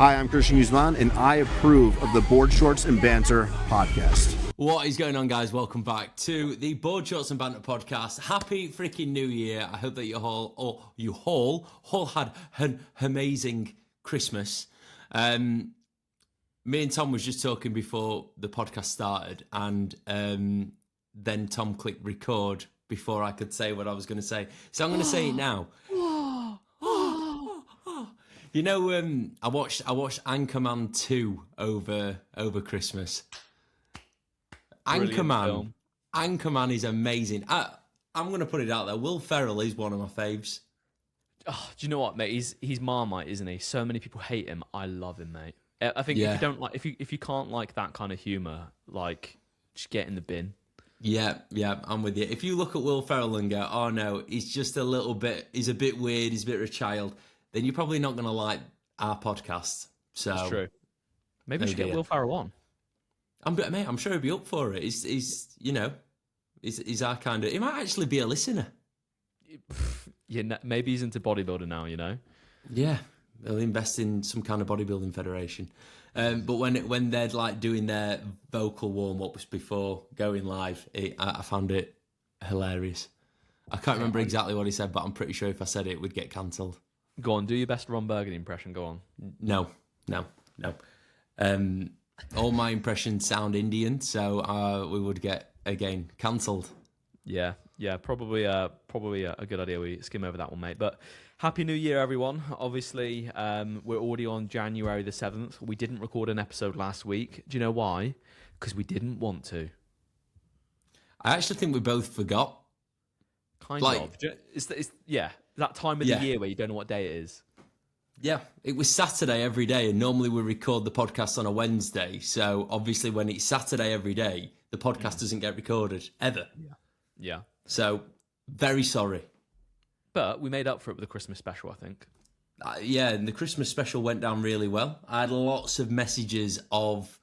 Hi, I'm Christian Guzman, and I approve of the Board Shorts and Banter podcast. What is going on, guys? Welcome back to the Board Shorts and Banter podcast. Happy freaking New Year. I hope that you all had an amazing Christmas. Me and Tom was just talking before the podcast started, and then Tom clicked record before I could say what I was going to say. So I'm going to say it now. You know, I watched Anchorman 2 over Christmas. Anchorman is amazing. I'm going to put it out there. Will Ferrell is one of my faves. Oh, do you know what, mate? He's Marmite, isn't he? So many people hate him. I love him, mate. I think if you don't like, if you can't like that kind of humor, like, just get in the bin. Yeah, I'm with you. If you look at Will Ferrell and go, oh no, he's just a little bit, he's a bit weird, he's a bit of a child, then you're probably not going to like our podcast. So that's true. Maybe we should get Will Ferrell on. I'm sure he'd be up for it. He's our kind of. He might actually be a listener. Yeah, maybe he's into bodybuilding now. You know. Yeah, he'll invest in some kind of bodybuilding federation. But when they're like doing their vocal warm ups before going live, I found it hilarious. I can't remember exactly what he said, but I'm pretty sure if I said it, we'd get cancelled. Go on, do your best Ron Burgundy impression. Go on. No. All my impressions sound Indian, so we would get again cancelled. Yeah, probably a good idea. We skim over that one, mate. But Happy New Year, everyone. Obviously, we're already on January the 7th. We didn't record an episode last week. Do you know why? Because we didn't want to. I actually think we both forgot. Kind of. It's that time of the year where you don't know what day it is. Yeah, it was Saturday every day, and normally we record the podcast on a Wednesday. So obviously, when it's Saturday every day, the podcast doesn't get recorded ever. Yeah. So very sorry. But we made up for it with the Christmas special, I think. And the Christmas special went down really well. I had lots of messages of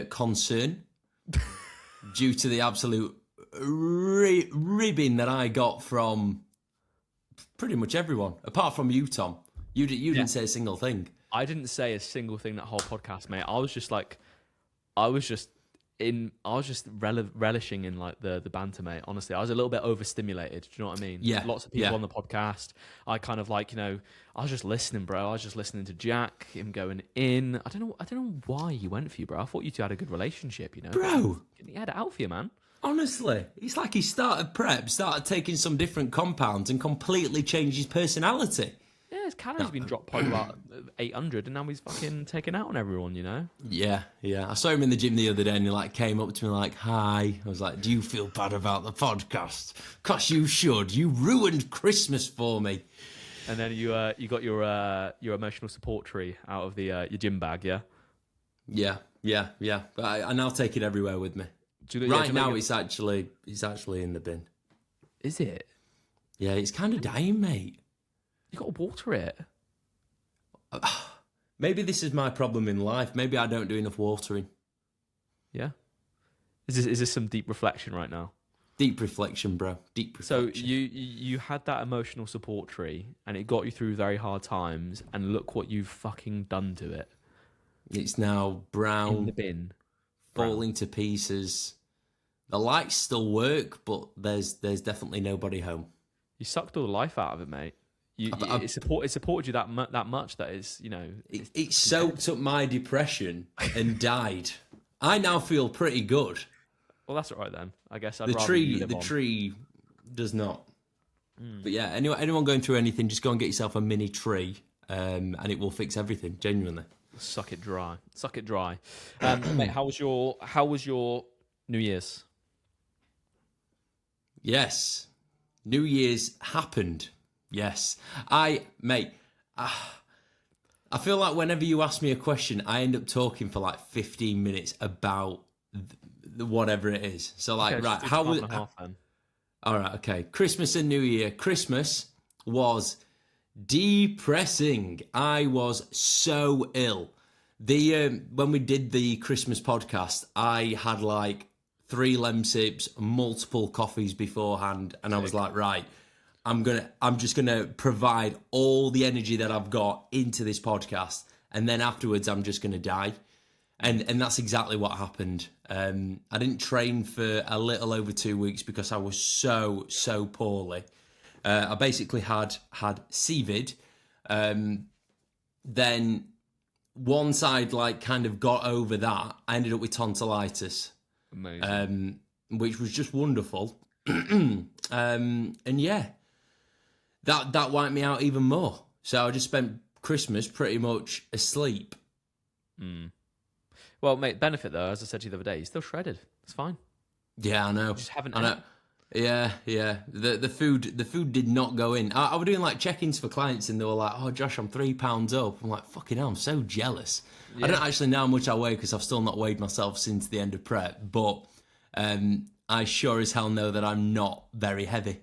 concern due to the absolute ribbing that I got from pretty much everyone, apart from you, Tom. You didn't say a single thing. I didn't say a single thing that whole podcast, mate. I was just relishing in like the banter, mate. Honestly, I was a little bit overstimulated. Do you know what I mean? Yeah. Lots of people on the podcast. I kind of like, I was just listening, bro. I was just listening to Jack, him going in. I don't know why he went for you, bro. I thought you two had a good relationship, Bro. He had it out for you, man. Honestly, it's like he started taking some different compounds and completely changed his personality. Yeah, his calories been dropped by about 800, and now he's fucking taking out on everyone, Yeah. I saw him in the gym the other day, and he like came up to me like, "Hi." I was like, "Do you feel bad about the podcast? 'Cause you should. You ruined Christmas for me." And then you got your emotional support tree out of the your gym bag, yeah. Yeah. But I now take it everywhere with me. Right now, it's actually in the bin. Is it? Yeah, it's kind of dying, mate. You got to water it. Maybe this is my problem in life. Maybe I don't do enough watering. Yeah. Is this some deep reflection right now? Deep reflection, bro. Deep reflection. So you had that emotional support tree, and it got you through very hard times, and look what you've fucking done to it. It's now brown. In the bin. Falling to pieces. The lights still work, but there's definitely nobody home. You sucked all the life out of it, mate. It supported you that much that is, It soaked up my depression and died. I now feel pretty good. Well, that's all right then. I guess the tree does not. But yeah, anyone going through anything, just go and get yourself a mini tree, and it will fix everything. Genuinely. Suck it dry. Mate, how was your New Year's? Yes, New Year's happened. Yes, I feel like whenever you ask me a question, I end up talking for like 15 minutes about whatever it is. So like, okay, right, how was? All right, okay. Christmas and New Year. Christmas was depressing. I was so ill. When we did the Christmas podcast, I had like 3 Lemsips, multiple coffees beforehand, and I was like, right, I'm just gonna provide all the energy that I've got into this podcast, and then afterwards I'm just going to die. And that's exactly what happened. I didn't train for a little over 2 weeks because I was so poorly. I basically had CVID. Then once I'd like kind of got over that, I ended up with tonsillitis. Amazing. Which was just wonderful. And yeah, that wiped me out even more. So I just spent Christmas pretty much asleep. Well, mate, benefit though, as I said to you the other day, you're still shredded. It's fine. Yeah, I know. You just haven't. I know. Yeah. The food did not go in. I was doing like check-ins for clients, and they were like, "Oh, Josh, I'm 3 pounds up." I'm like, "Fucking hell, I'm so jealous." Yeah. I don't actually know how much I weigh because I've still not weighed myself since the end of prep, but I sure as hell know that I'm not very heavy.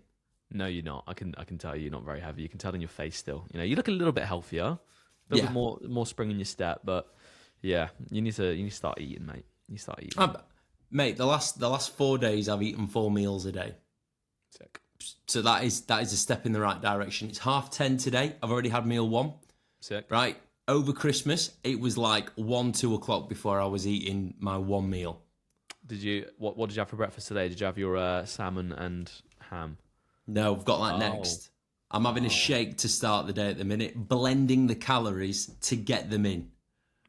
No, you're not. I can tell you're not very heavy. You can tell in your face still. You know, you look a little bit healthier, a little bit more spring in your step, but yeah, you need to start eating, mate. You start eating. Mate, the last 4 days I've eaten 4 meals a day. Sick. So that is a step in the right direction. It's 10:30 today. I've already had meal 1. Sick. Right? Over Christmas, it was like 1-2 o'clock before I was eating my 1 meal. What did you have for breakfast today? Did you have your salmon and ham? No, I've got that next. I'm having a shake to start the day at the minute, blending the calories to get them in.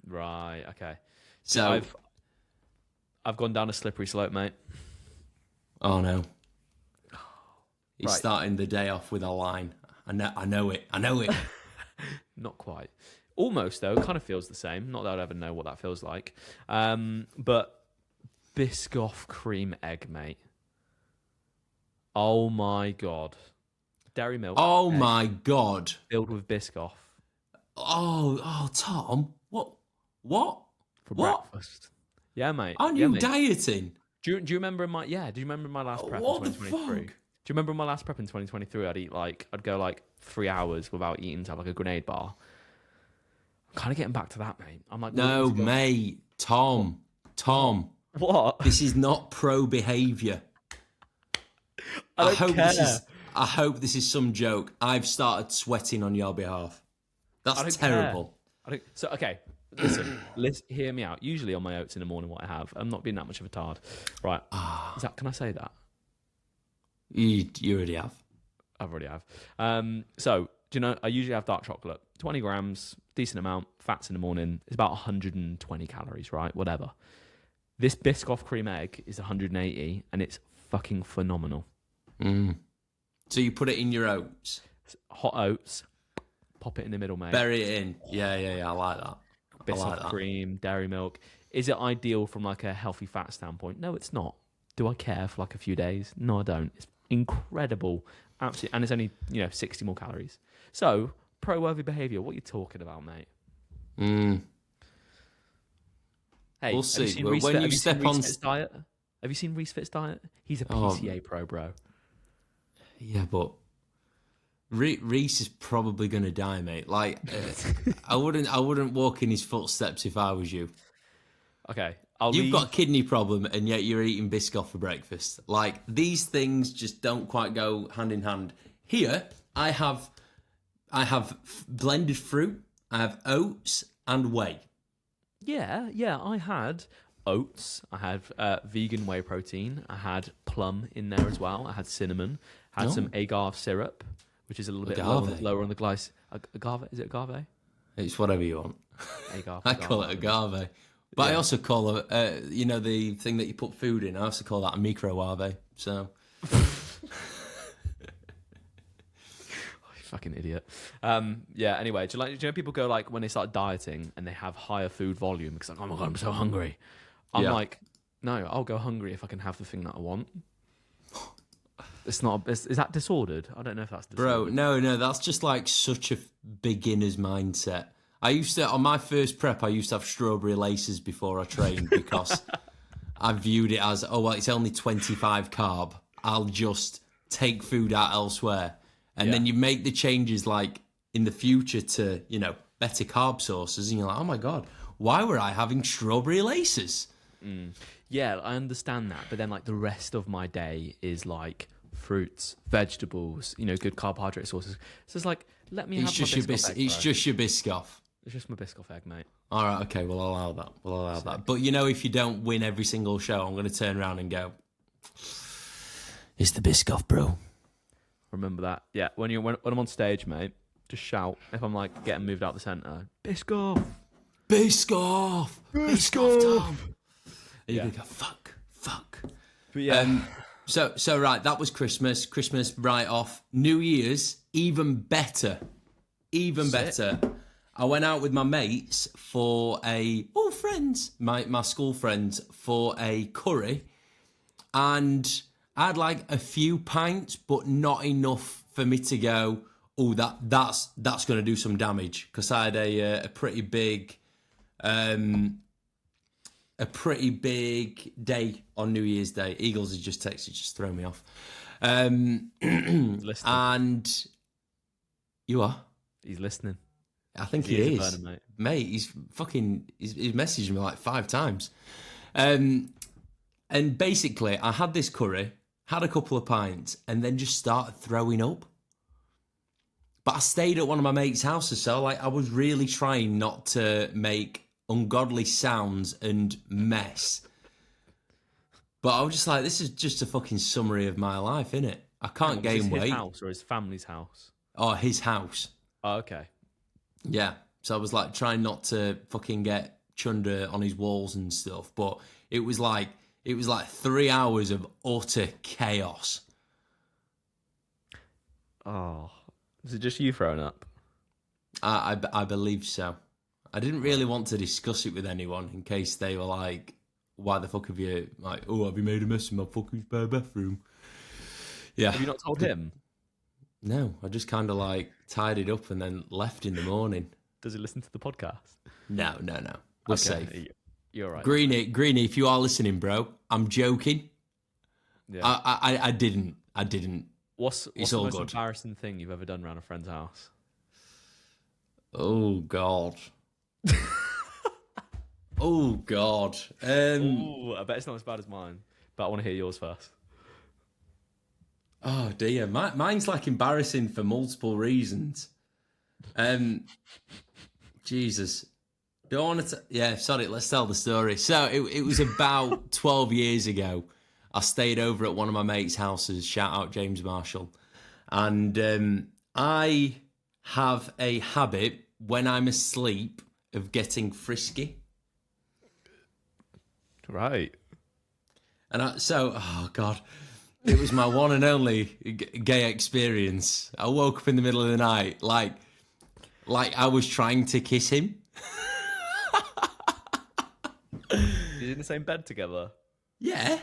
Right, okay. So I've gone down a slippery slope, mate. Oh no. He's starting the day off with a line. I know it. Not quite. Almost though, it kind of feels the same. Not that I'd ever know what that feels like. But Biscoff cream egg, mate. Oh my god. Dairy milk. Oh my god. Filled with Biscoff. Oh, Tom. What? For breakfast. Yeah, mate. Aren't you dieting? Do you remember my Do you remember my last prep in 2023? Do you remember my last prep in 2023? I'd go like 3 hours without eating to have like a grenade bar. I'm kind of getting back to that, mate. I'm like, no, mate. Tom. What? This is not pro behaviour. I hope this is some joke. I've started sweating on your behalf. That's terrible. So okay, listen. Let's hear me out. Usually on my oats in the morning, what I have, I'm not being that much of a tard. Right? Can I say that? You already have. I already have. So do you know? I usually have dark chocolate, 20 grams, decent amount, fats in the morning. It's about 120 calories, right? Whatever. This Biscoff cream egg is 180, and it's fucking phenomenal. So you put it in your oats? Hot oats, pop it in the middle, mate. Bury it in. Yeah, I like that. Biscoff cream, dairy milk. Is it ideal from like a healthy fat standpoint? No, it's not. Do I care for like a few days? No, I don't. It's incredible. Absolutely. And it's only, 60 more calories. So, pro-worthy behaviour, what are you talking about, mate? Hey, we'll see. When you step on diet, have you seen Reese Fit's diet? He's a PCA pro, bro. Yeah, but Reese is probably going to die, mate. Like, I wouldn't walk in his footsteps if I was you. Okay, You've got a kidney problem, and yet you're eating Biscoff for breakfast. Like, these things just don't quite go hand in hand. Here, I have blended fruit. I have oats and whey. Yeah, I had oats. I had vegan whey protein. I had plum in there as well. I had cinnamon. I had some agave syrup, which is a little bit lower on the glycemic. Agave? Is it agave? It's whatever you want. Agave. I call it agave. But I also call it, the thing that you put food in, I also call that a microwave. So. Fucking idiot. Anyway, do you know people go like when they start dieting and they have higher food volume because like, oh my god, I'm so hungry. I'm like, no, I'll go hungry if I can have the thing that I want. It's not. Is that disordered? I don't know if that's disordered. Bro, no, that's just like such a beginner's mindset. I used to, on my first prep, I used to have strawberry laces before I trained because I viewed it as, it's only 25 carb. I'll just take food out elsewhere. And then you make the changes like in the future to, better carb sources. And you're like, oh my God, why were I having strawberry laces? Yeah, I understand that. But then like the rest of my day is like fruits, vegetables, good carbohydrate sources. So it's like, let me have my Biscoff. It's just your Biscoff. It's just my Biscoff egg, mate. All right, okay, we'll allow that. But if you don't win every single show, I'm going to turn around and go, it's the Biscoff, bro. Remember that. Yeah, when I'm on stage, mate, just shout. If I'm like getting moved out the centre, Biscoff! Biscoff! Biscoff, Tom! And you're going to go, fuck. But yeah. So right, that was Christmas. Christmas right off. New Year's, even better. Better. I went out with my mates for my school friends for a curry, and I had like a few pints, but not enough for me to go, oh, that's going to do some damage, because I had a pretty big day on New Year's Day. Eagles has just texted, just throw me off. And you are? He's listening. I think he is. Burner, mate, he's messaged me like 5 times. And basically, I had this curry, had a couple of pints, and then just started throwing up. But I stayed at one of my mates' houses, so like I was really trying not to make ungodly sounds and mess. But I was just like, this is just a fucking summary of my life, innit? I can't gain weight. His house or his family's house? Oh, his house. Oh, okay. Yeah. So I was like trying not to fucking get chunder on his walls and stuff. But it was like 3 hours of utter chaos. Oh. Is it just you throwing up? I believe so. I didn't really want to discuss it with anyone in case they were like, why the fuck have you, like, oh, have you made a mess in my fucking spare bathroom? Yeah. Have you not told him? No, I just kind of like tied it up and then left in the morning. Does he listen to the podcast? No. We're safe. You're right. Greenie, if you are listening, bro, I'm joking. Yeah. I didn't. What's the most embarrassing thing you've ever done around a friend's house? Oh, God. Oh, God. I bet it's not as bad as mine, but I want to hear yours first. Oh, dear. Mine's like embarrassing for multiple reasons. Jesus. Don't want to... Yeah, sorry, let's tell the story. So it was about 12 years ago. I stayed over at one of my mates' houses. Shout out James Marshall. And I have a habit when I'm asleep of getting frisky. Right. And oh God, it was my one and only gay experience. I woke up in the middle of the night, like I was trying to kiss him. You're in the same bed together? Yeah.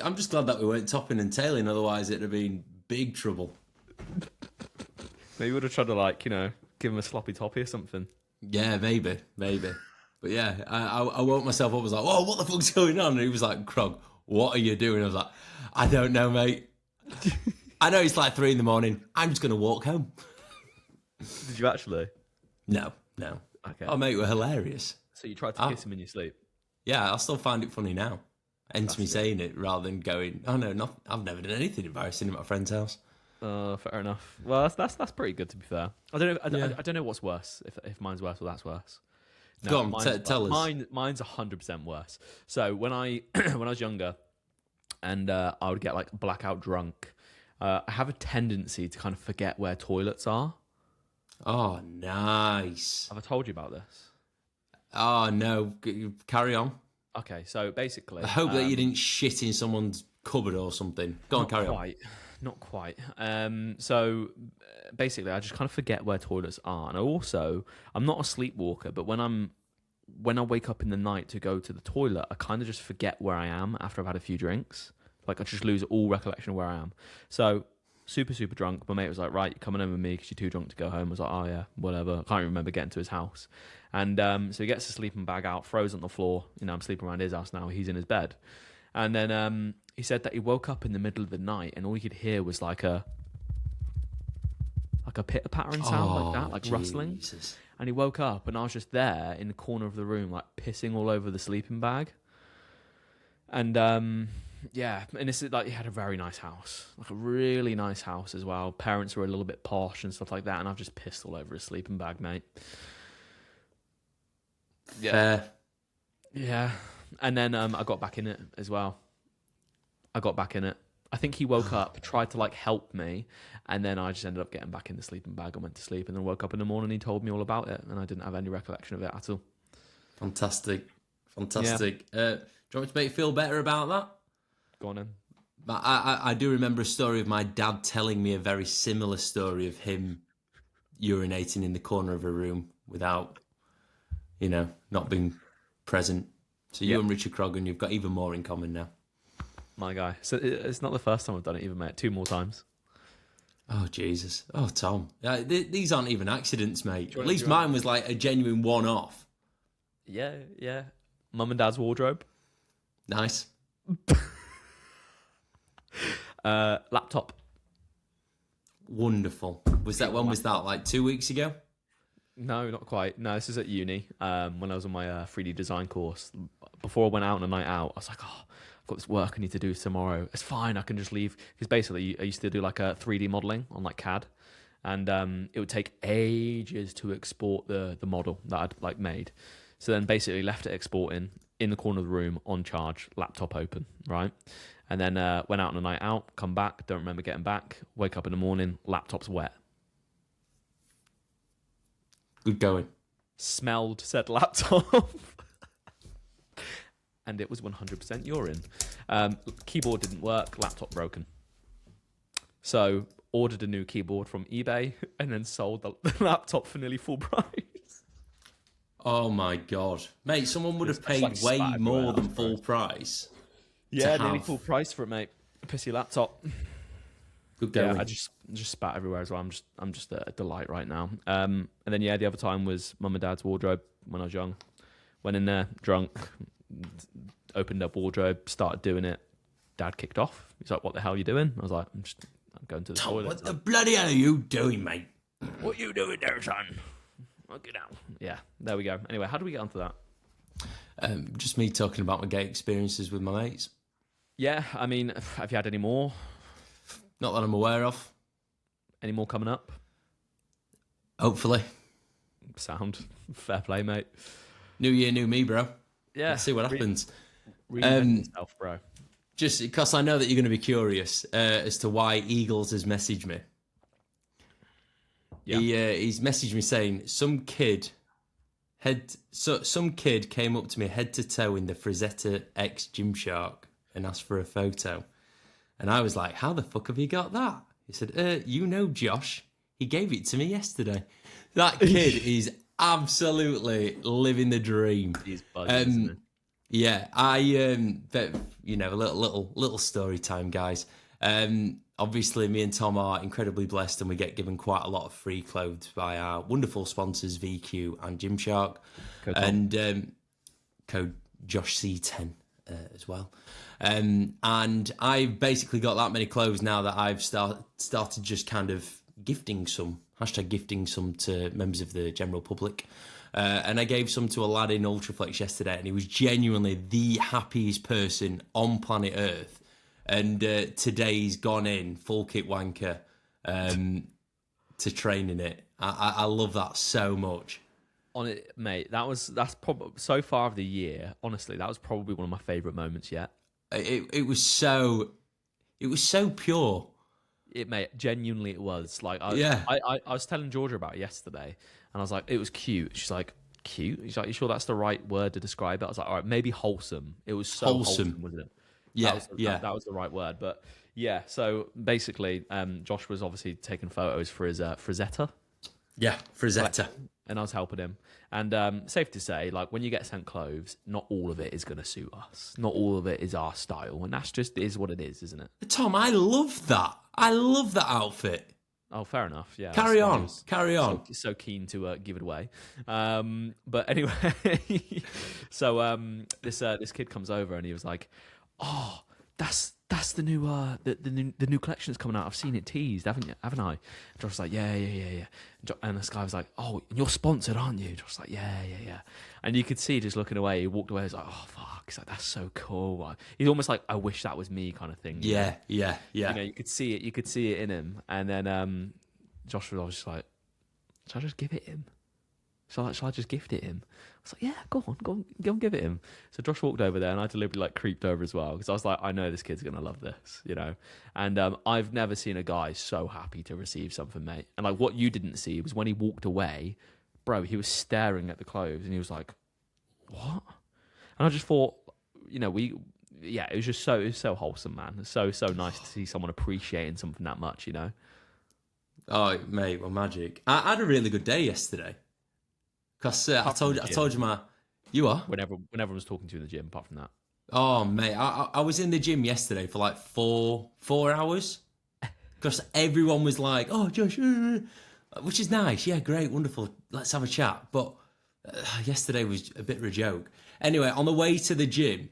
I'm just glad that we weren't topping and tailing, otherwise it'd have been big trouble. Maybe we would have tried to, like, give him a sloppy toppy or something. Yeah, maybe. But yeah, I woke myself up, I was like, whoa, what the fuck's going on? And he was like, Krog, what are you doing? I was like, I don't know, mate. I know it's like 3 a.m. I'm just going to walk home. Did you actually? No. Okay. Oh, mate, we're hilarious. So you tried to kiss him in your sleep? Yeah, I still find it funny now. Hence me saying it rather than going, oh no, I've never done anything embarrassing at my friend's house. Fair enough. Well, that's pretty good, to be fair. I don't know what's worse, if mine's worse or that's worse. No, go on, tell us. Mine's 100% worse. So when I was younger, and I would get like blackout drunk, I have a tendency to kind of forget where toilets are. Oh, nice. Have I told you about this? Oh no, carry on. Okay, so basically, I hope that you didn't shit in someone's cupboard or something. Go on, carry on. Not quite. So basically, I just kind of forget where toilets are, and I'm not a sleepwalker, but when I wake up in the night to go to the toilet, I kind of just forget where I am after I've had a few drinks. Like I just lose all recollection of where I am. So super drunk. My mate was like, "Right, you're coming home with me because you're too drunk to go home." I was like, "Oh yeah, whatever." I can't even remember getting to his house. And so he gets the sleeping bag out, throws it on the floor. I'm sleeping around his house now. He's in his bed. And then he said that he woke up in the middle of the night and all he could hear was like a pitter-pattering sound like that, like Jesus. Rustling. And he woke up and I was just there in the corner of the room, like pissing all over the sleeping bag. And Yeah, and this is like he had a very nice house, like a really nice house as well. Parents were a little bit posh and stuff like that, and I've just pissed all over his sleeping bag, mate. Yeah, yeah. And then I got back in it as well. I got back in it. I think he woke up, tried to like help me, and then I just ended up getting back in the sleeping bag and went to sleep. And then woke up in the morning, and he told me all about it, and I didn't have any recollection of it at all. Fantastic. Yeah. Do you want me to make you feel better about that? Go on in. But I do remember a story of my dad telling me a very similar story of him urinating in the corner of a room without, not being present. So you and Richard Croggan, you've got even more in common now. My guy. So it's not the first time I've done it either, mate. 2 more times. Oh, Jesus. Oh, Tom. These aren't even accidents, mate. At least mine was like a genuine one-off. Yeah. Mum and Dad's wardrobe. Nice. Laptop. Wonderful. Was that like 2 weeks ago? No, not quite. No, this is at uni. When I was on my 3D design course. Before I went out on a night out, I was like, I've got this work I need to do tomorrow. It's fine, I can just leave. Because basically, I used to do like a 3D modeling on like CAD. And it would take ages to export the model that I'd like made. So then basically left it exporting in the corner of the room on charge, laptop open, right? And then went out on a night out, come back, don't remember getting back, wake up in the morning, laptop's wet. Good going. Smelled said laptop. And it was 100% urine. Keyboard didn't work, laptop broken. So ordered a new keyboard from eBay and then sold the laptop for nearly full price. Oh my God. Mate, someone would have paid way more than full price. Yeah, nearly full price for it, mate. A pissy laptop. Good going. Yeah, I just spat everywhere as well. I'm just a delight right now. And then the other time was Mum and Dad's wardrobe when I was young. Went in there drunk, opened up wardrobe, started doing it. Dad kicked off. He's like, "What the hell are you doing?" I was like, I'm going to the toilet. What the bloody hell are you doing, mate? What are you doing there, son? I'll get out. Yeah, there we go. Anyway, how do we get onto that? Just me talking about my gay experiences with my mates. Yeah, I mean, have you had any more? Not that I'm aware of. Any more coming up? Hopefully. Sound. Fair play, mate. New year, new me, bro. Yeah. Let's see what happens. Reinvent yourself, bro. Just because I know that you're going to be curious as to why Eagles has messaged me. Yeah. He's messaged me saying some kid came up to me head to toe in the Frazetta X Gymshark and asked for a photo. And I was like, how the fuck have you got that? He said, Josh. He gave it to me yesterday. That kid is absolutely living the dream. He's buzzing, isn't he? Yeah, a little story time, guys. Obviously, me and Tom are incredibly blessed, and we get given quite a lot of free clothes by our wonderful sponsors, VQ and Gymshark, and code JoshC10 as well. And I've basically got that many clothes now that I've started just kind of gifting some to members of the general public. And I gave some to a lad in Ultraflex yesterday, and he was genuinely the happiest person on planet Earth. And today he's gone in full kit wanker to train in it. I love that so much. On it, mate. That's probably so far of the year. Honestly, that was probably one of my favourite moments yet. It was so pure. Mate, genuinely it was. Like, I was telling Georgia about it yesterday, and I was like, it was cute. She's like, cute? She's like, you sure that's the right word to describe it? I was like, all right, maybe wholesome. It was so wholesome, wasn't it? Yeah, that was the right word. But yeah, so basically, Josh was obviously taking photos for his Frazetta. Yeah, Frazetta. And I was helping him. And safe to say, like, when you get sent clothes, not all of it is going to suit us. Not all of it is our style. And that's just is what it is, isn't it? Tom, I love that. I love that outfit. Oh, fair enough. Yeah. Carry on. So keen to give it away. But anyway, so this kid comes over and he was like, "Oh, that's the new the new collection that's coming out. I've seen it teased, haven't I? And Josh was like, yeah. And this guy was like, oh, you're sponsored, aren't you? Josh was like, yeah. And you could see just looking away. He walked away. He was like, oh fuck. He's like, that's so cool. He's almost like, I wish that was me kind of thing. Yeah. You know, you could see it in him. And then Josh was just like, shall I just give it him? Shall I just gift it him? I was like, yeah, go on, give it him. So Josh walked over there, and I deliberately like creeped over as well because I was like, I know this kid's gonna love this, you know. And I've never seen a guy so happy to receive something, mate. And like what you didn't see was when he walked away, bro. He was staring at the clothes, and he was like, what? And I just thought, you know, it was so wholesome, man. It's so nice to see someone appreciating something that much, you know. Oh, mate, well, magic. I had a really good day yesterday. Because I told you you are? When everyone was talking to you in the gym, apart from that. Oh, mate, I was in the gym yesterday for like four hours. Because everyone was like, oh, Josh, which is nice. Yeah, great, wonderful. Let's have a chat. But yesterday was a bit of a joke. Anyway, on the way to the gym,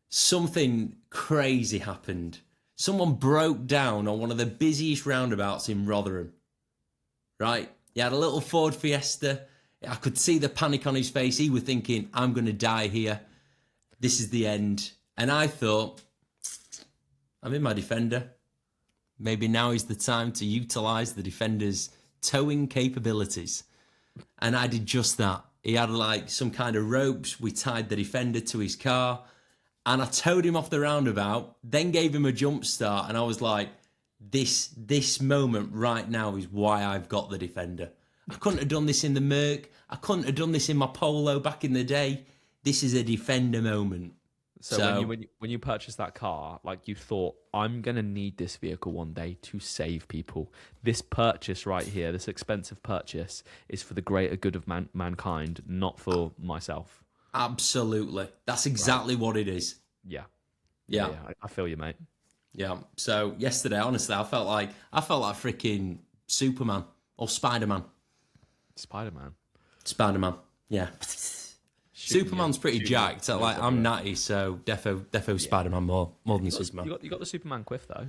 something crazy happened. Someone broke down on one of the busiest roundabouts in Rotherham. Right? He had a little Ford Fiesta. I could see the panic on his face. He was thinking, I'm going to die here. This is the end. And I thought, I'm in my Defender. Maybe now is the time to utilise the Defender's towing capabilities. And I did just that. He had like some kind of ropes. We tied the Defender to his car. And I towed him off the roundabout, then gave him a jump start. And I was like, this moment right now is why I've got the Defender. I couldn't have done this in the Merc. I couldn't have done this in my Polo back in the day. This is a Defender moment. So when you purchased that car, like you thought, I'm going to need this vehicle one day to save people. This purchase right here, this expensive purchase, is for the greater good of mankind, not for myself. Absolutely. That's exactly what it is. Yeah. I feel you, mate. Yeah. So yesterday, honestly, I felt like freaking Superman or Spider-Man. Spider-Man. Yeah. Superman's pretty jacked. So, like, I'm natty, so defo Spider-Man more than Superman. You got the Superman quiff though.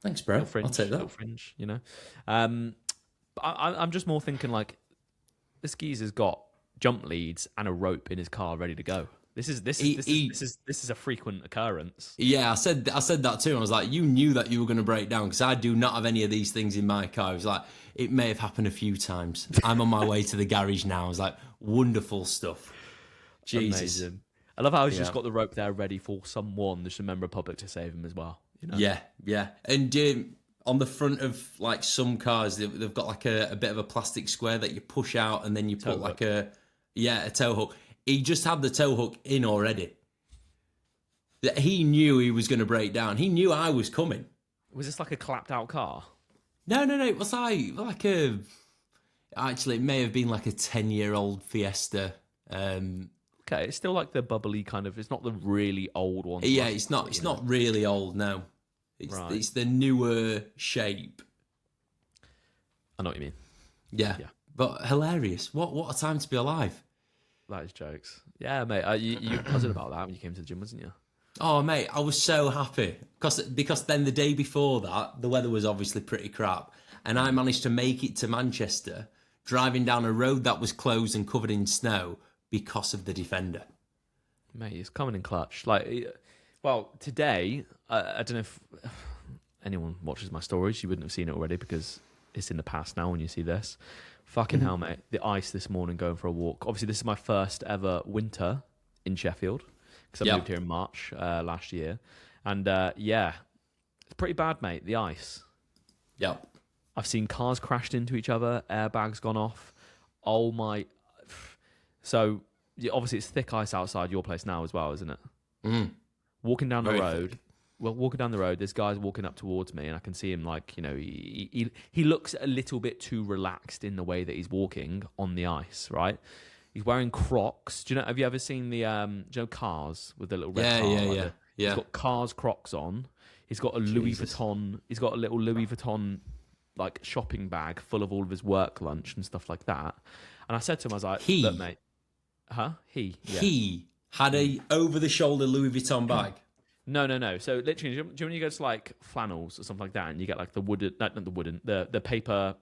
Thanks, bro. Fringe, I'll take that. Fringe, you know. I'm just more thinking like this geezer's got jump leads and a rope in his car ready to go. This is a frequent occurrence. Yeah, I said that too. I was like, you knew that you were going to break down because I do not have any of these things in my car. I was like, it may have happened a few times. I'm on my way to the garage now. I was like, wonderful stuff. Jesus. Amazing. I love how he's just got the rope there ready for someone, just a member of public, to save him as well. You know? Yeah. And on the front of like some cars, they've got like a bit of a plastic square that you push out and then you put like a tow hook. He just had the tow hook in already. That he knew he was going to break down. He knew I was coming. Was this like a clapped out car? No. It was like a. Actually, it may have been like a 10-year-old Fiesta. Okay, it's still like the bubbly kind of. It's not the really old one. Yeah, it's not. It's not really old. No, it's the newer shape. I know what you mean. Yeah. But hilarious. What a time to be alive. That is jokes. Yeah, mate. You buzzing about that when you came to the gym, wasn't you? Oh, mate, I was so happy. Because then the day before that, the weather was obviously pretty crap. And I managed to make it to Manchester, driving down a road that was closed and covered in snow because of the Defender. Mate, it's coming in clutch. Well, today, I don't know if anyone watches my stories. You wouldn't have seen it already because it's in the past now when you see this. Fucking hell, mate. The ice this morning going for a walk. Obviously, this is my first ever winter in Sheffield because I moved here in March last year. And it's pretty bad, mate, the ice. Yep. I've seen cars crashed into each other, airbags gone off. Oh, my. So, obviously, it's thick ice outside your place now as well, isn't it? Mm. Walking down the road. Well, walking down the road, there's guys walking up towards me, and I can see him he looks a little bit too relaxed in the way that he's walking on the ice, right? He's wearing Crocs. Have you ever seen the Cars with the little red car? Yeah. He's got Cars Crocs on. He's got a Louis Vuitton. He's got a little Louis Vuitton like shopping bag full of all of his work lunch and stuff like that. And I said to him, I was like, "Look, mate, He had a over the shoulder Louis Vuitton bag." No. So literally, do you know when you go to like Flannels or something like that, and you get like the wooden, not the wooden, the paper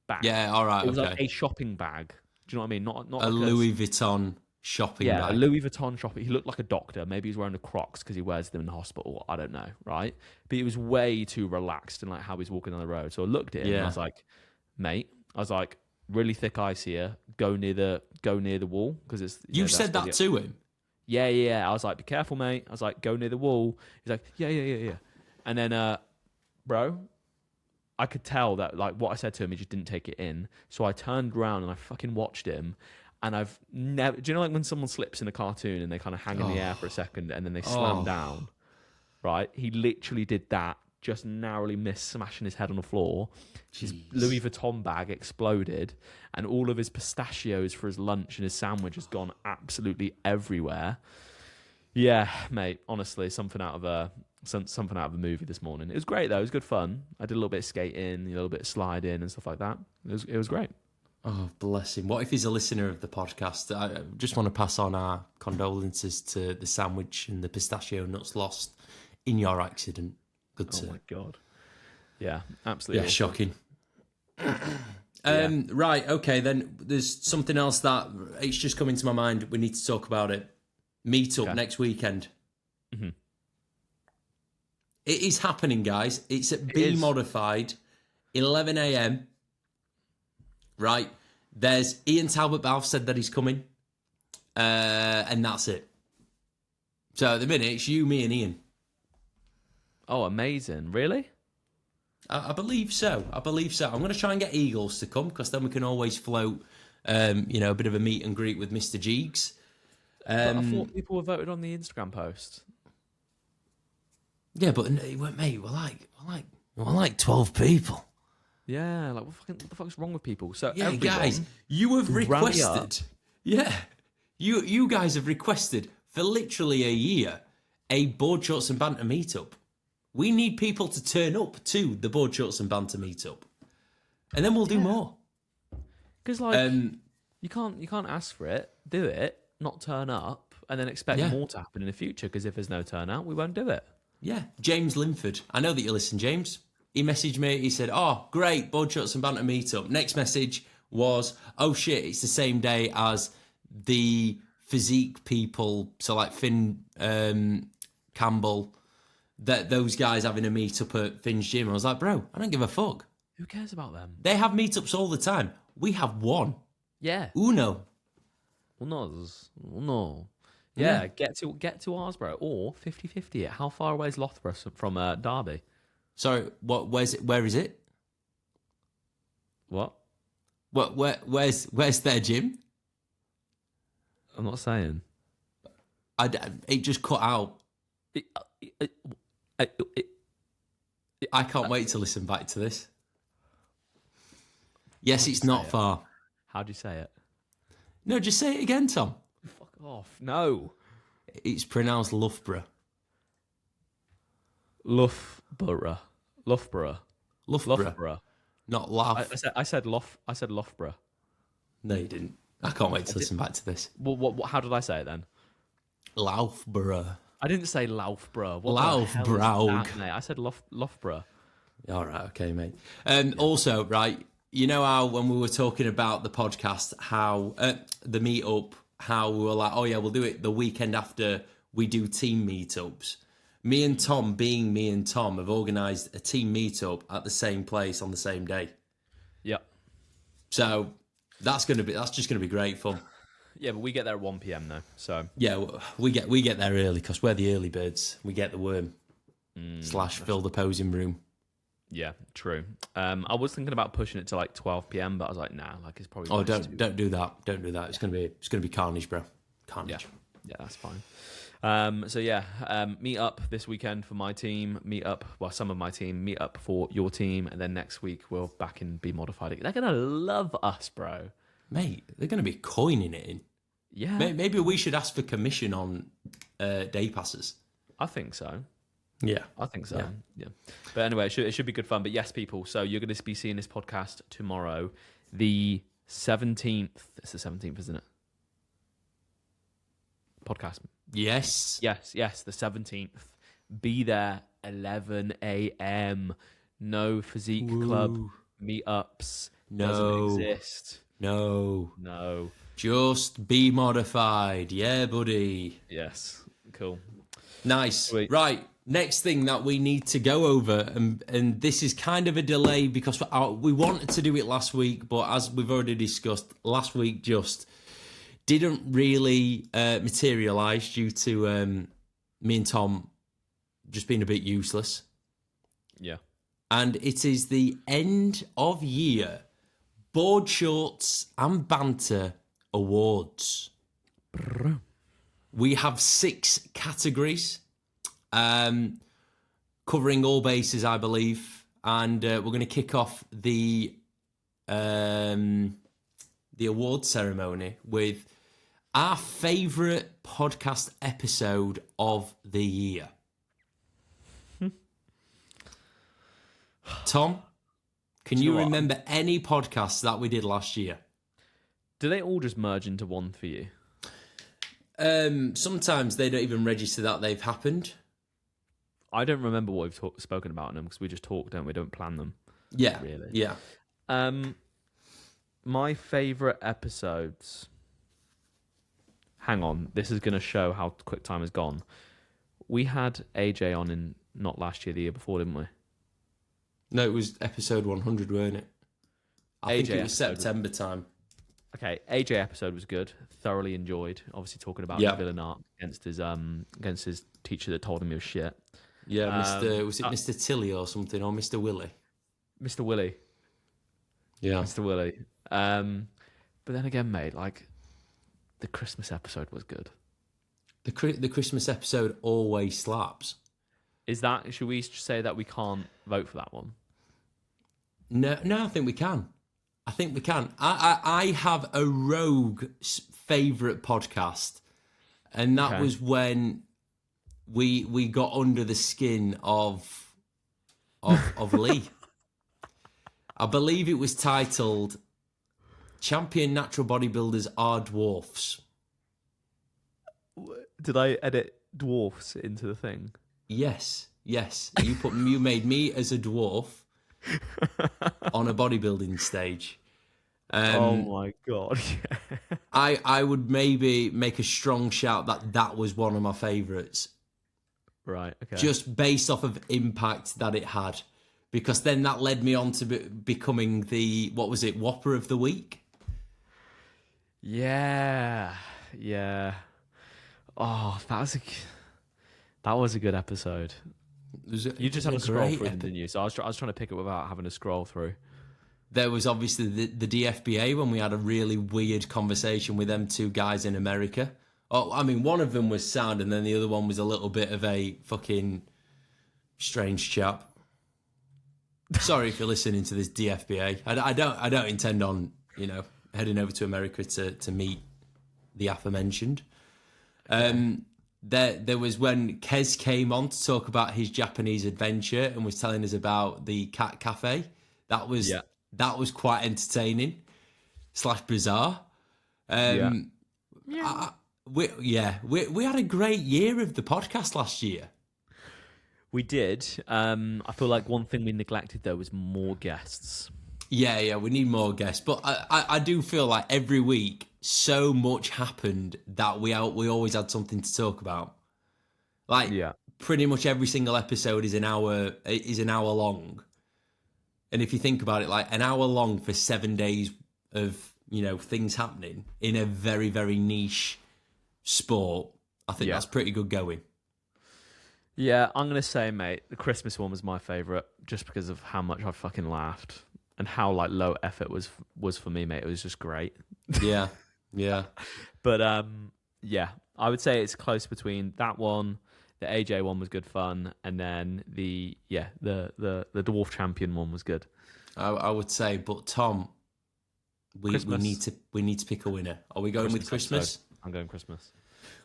bag? Yeah, all right, It was okay. like a shopping bag. Do you know what I mean? Not a like Louis Vuitton shopping bag. A Louis Vuitton shopping. He looked like a doctor. Maybe he's wearing the Crocs because he wears them in the hospital. I don't know, right? But he was way too relaxed in like how he's walking on the road. So I looked at him and I was like, mate, really thick ice here. Go near the wall because it's. You said that to him. Yeah. I was like, be careful, mate. I was like, go near the wall. He's like, yeah. And then, bro, I could tell that like what I said to him, he just didn't take it in. So I turned around and I fucking watched him. And I've never. Do you know like when someone slips in a cartoon and they kind of hang in the air for a second and then they slam down? Right? He literally did that. Just narrowly missed smashing his head on the floor. His Louis Vuitton bag exploded, and all of his pistachios for his lunch and his sandwich has gone absolutely everywhere. Yeah, mate. Honestly, something out of a movie this morning. It was great though. It was good fun. I did a little bit of skating, a little bit of sliding and stuff like that. It was great. Oh, bless him. What if he's a listener of the podcast? I just want to pass on our condolences to the sandwich and the pistachio nuts lost in your accident. Good sir. Oh my God. Yeah, absolutely. Yeah, shocking. Right, okay, then there's something else that it's just come into my mind. We need to talk about it. Meet up next weekend. Mm-hmm. It is happening, guys. It's at B Modified, 11 a.m. Right? There's Ian Talbot Balfe said that he's coming. And that's it. So at the minute, it's you, me, and Ian. Oh, amazing. Really? I believe so. I'm going to try and get Eagles to come because then we can always float, a bit of a meet and greet with Mr. Jeegs. But I thought people were voted on the Instagram post. Yeah, but mate, we're like 12 people. Yeah, like what the fuck's wrong with people? So yeah, guys, you have requested. Yeah, you guys have requested for literally a year a board shorts and banter meetup. We need people to turn up to the board shorts and banter meetup, and then we'll do more. Because you can't ask for it, do it, not turn up, and then expect more to happen in the future. Because if there's no turnout, we won't do it. Yeah, James Linford. I know that you listen, James. He messaged me. He said, "Oh, great, board shorts and banter meetup." Next message was, "Oh shit, it's the same day as the physique people." So like Finn Campbell. That those guys having a meetup at Finn's gym. I was like, bro, I don't give a fuck. Who cares about them? They have meetups all the time. We have one. Yeah. Uno. No. Yeah, get to ours, bro. Or 50-50 it. How far away is Loughborough from Derby? Sorry, where is it? What? Where's their gym? I'm not saying. It just cut out. I can't wait to listen back to this. Yes, it's not far. How do you say it? No, just say it again, Tom. Fuck off. No. It's pronounced Loughborough. Loughborough. Not Laugh. I said Loughborough. No, you didn't. I can't wait to listen back to this. What? How did I say it then? Loughborough. I didn't say Loughborough. Loughborough. I said Loughborough. All right, okay, mate. Also, right, you know how when we were talking about the podcast, how the meetup, how we were like, oh yeah, we'll do it the weekend after we do team meetups. Me and Tom, being me and Tom, have organised a team meetup at the same place on the same day. Yep. So that's just gonna be great fun. Yeah, but we get there at 1 p.m. though. So yeah, we get there early because we're the early birds. We get the worm / fill the posing room. Yeah, true. I was thinking about pushing it to like 12 p.m, but I was like, nah, like it's probably. Oh, don't do that. Don't do that. It's gonna be carnage, bro. Carnage. Yeah, that's fine. Meet up this weekend for my team. Some of my team. Meet up for your team, and then next week we're back in B Modified. They're gonna love us, bro. Mate, they're gonna be coining it in. Yeah. Maybe we should ask for commission on day passes. I think so. Yeah. I think so. Yeah. But anyway, it should be good fun. But yes, people, so you're going to be seeing this podcast tomorrow, the 17th. It's the 17th, isn't it? Podcast. Yes. Yes, the 17th. Be there 11 a.m. No physique club meetups. Doesn't exist. No. Just be modified. Yeah, buddy. Yes. Cool. Nice. Sweet. Right. Next thing that we need to go over, and this is kind of a delay because we wanted to do it last week, but as we've already discussed, last week just didn't really materialise due to me and Tom just being a bit useless. Yeah. And it is the end of year Board Shorts and Banter Awards. We have 6 categories, covering all bases, I believe, and we're going to kick off the award ceremony with our favourite podcast episode of the year. Tom, can you remember any podcasts that we did last year? Do they all just merge into one for you? Sometimes they don't even register that they've happened. I don't remember what we've spoken about in them because we just talk, don't we? Don't plan them. Yeah, really. Yeah. My favourite episodes. Hang on, this is going to show how quick time has gone. We had AJ on in not last year, the year before, didn't we? No, it was episode 100, weren't it? I think it was September time. Okay, AJ episode was good. Thoroughly enjoyed. Obviously talking about Villanart against his teacher that told him he was shit. Yeah, was it Mr. Tilly or something, or Mr. Willie? Mr. Willie. Yeah. Mr. Willie. But then again, mate, like the Christmas episode was good. The Christmas episode always slaps. Should we say that we can't vote for that one? No, I think we can. I have a rogue favourite podcast, and that was when we got under the skin of Lee. I believe it was titled "Champion Natural Bodybuilders Are Dwarfs." Did I edit dwarfs into the thing? Yes. You made me as a dwarf on a bodybuilding stage. Oh my god! I would maybe make a strong shout that was one of my favourites. Right. Okay. Just based off of impact that it had, because then that led me on to becoming the Whopper of the Week. Yeah. Oh, that was a good episode. You just had to scroll through them, didn't you? So I was trying to pick it without having to scroll through. There was obviously the DFBA when we had a really weird conversation with them 2 guys in America. Oh, I mean, one of them was sound, and then the other one was a little bit of a fucking strange chap. Sorry if you're listening to this DFBA. I don't intend on heading over to America to meet the aforementioned. There was when Kez came on to talk about his Japanese adventure and was telling us about the cat cafe. That was quite entertaining / bizarre. We had a great year of the podcast last year. We did. I feel like one thing we neglected though was more guests. Yeah, we need more guests. But I do feel like every week so much happened that we always had something to talk about. Like pretty much every single episode is an hour long. And if you think about it, like an hour long for 7 days of, things happening in a very, very niche sport, I think that's pretty good going. Yeah, I'm going to say, mate, the Christmas one was my favourite just because of how much I fucking laughed and how low effort was for me, mate. It was just great. Yeah. But I would say it's close between that one. The AJ one was good fun, and then the Dwarf Champion one was good. I would say, but Tom, we need to pick a winner. Are we going with Christmas? Episode. I'm going Christmas.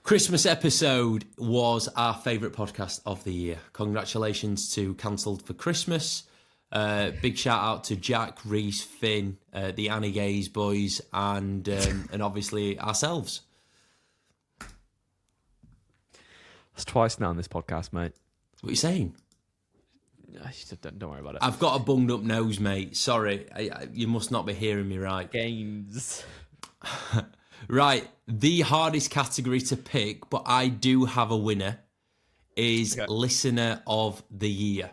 Christmas episode was our favourite podcast of the year. Congratulations to Cancelled for Christmas. Big shout out to Jack, Reese, Finn, the Annie Gaze boys, and obviously ourselves. It's twice now on this podcast, mate. What are you saying? Don't worry about it. I've got a bunged up nose, mate. Sorry, you must not be hearing me right. Games. Right, the hardest category to pick, but I do have a winner, is Listener of the Year.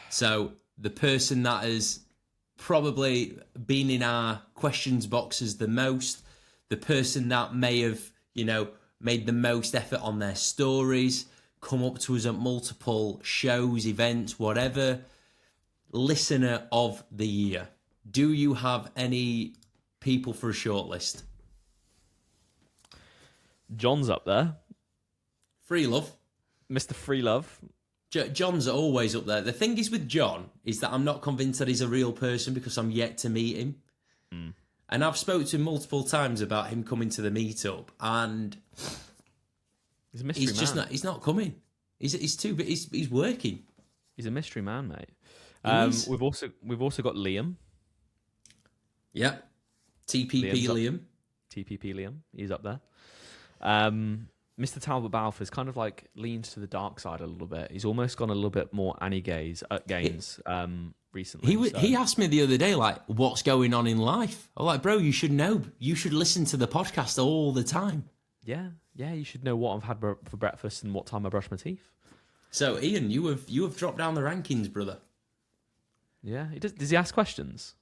So the person that has probably been in our questions boxes the most, the person that may have, made the most effort on their stories, come up to us at multiple shows, events, whatever. Listener of the Year. Do you have any people for a shortlist? John's up there. Free love. Mr. Free Love. John's always up there. The thing is with John is that I'm not convinced that he's a real person because I'm yet to meet him. Mm. And I've spoken to him multiple times about him coming to the meetup, and he's a mystery man. He's not coming. He's too big. He's working. He's a mystery man, mate. We've also got Liam. Yeah. TPP Liam. TPP Liam. He's up there. Mr. Talbot Balfour's kind of like leans to the dark side a little bit. He's almost gone a little bit more Annie Gaines recently. He asked me the other day, like, what's going on in life? I'm like, bro, you should know. You should listen to the podcast all the time. Yeah, you should know what I've had for breakfast and what time I brush my teeth. So, Ian, you have dropped down the rankings, brother. Yeah, does he ask questions?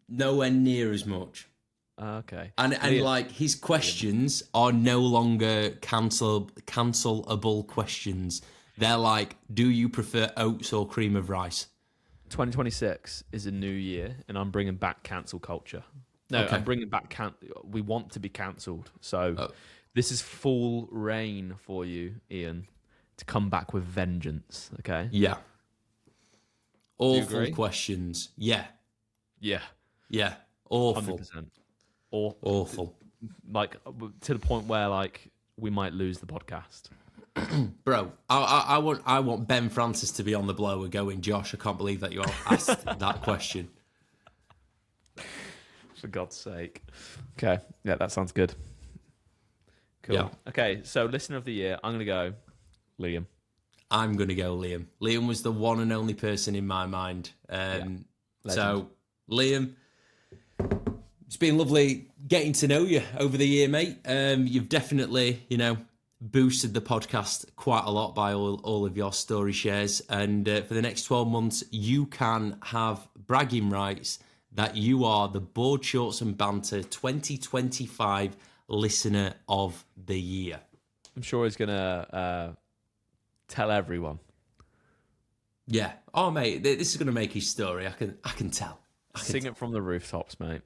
Nowhere near as much. Okay. And like his questions are no longer cancelable questions. They're like, do you prefer oats or cream of rice? 2026 is a new year, and I'm bringing back cancel culture. No, okay. I'm bringing back we want to be cancelled. So this is full reign for you, Ian, to come back with vengeance. Okay. Yeah. Awful questions. Yeah. Yeah. Yeah. Awful. 100%. Awful. Like, to the point where, like, we might lose the podcast. Bro, I want Ben Francis to be on the blower going, Josh, I can't believe that you asked that question. For God's sake. Okay. Yeah, that sounds good. Cool. Yeah. Okay, so listener of the year, I'm going to go Liam. I'm going to go Liam. Liam was the one and only person in my mind. So, Liam, it's been lovely getting to know you over the year, mate. You've definitely, boosted the podcast quite a lot by all of your story shares. And for the next 12 months, you can have bragging rights that you are the Board Shorts and Banter 2025 Listener of the Year. I'm sure he's going to tell everyone. Yeah. Oh, mate, this is going to make his story. I can tell. Sing it from the rooftops, mate.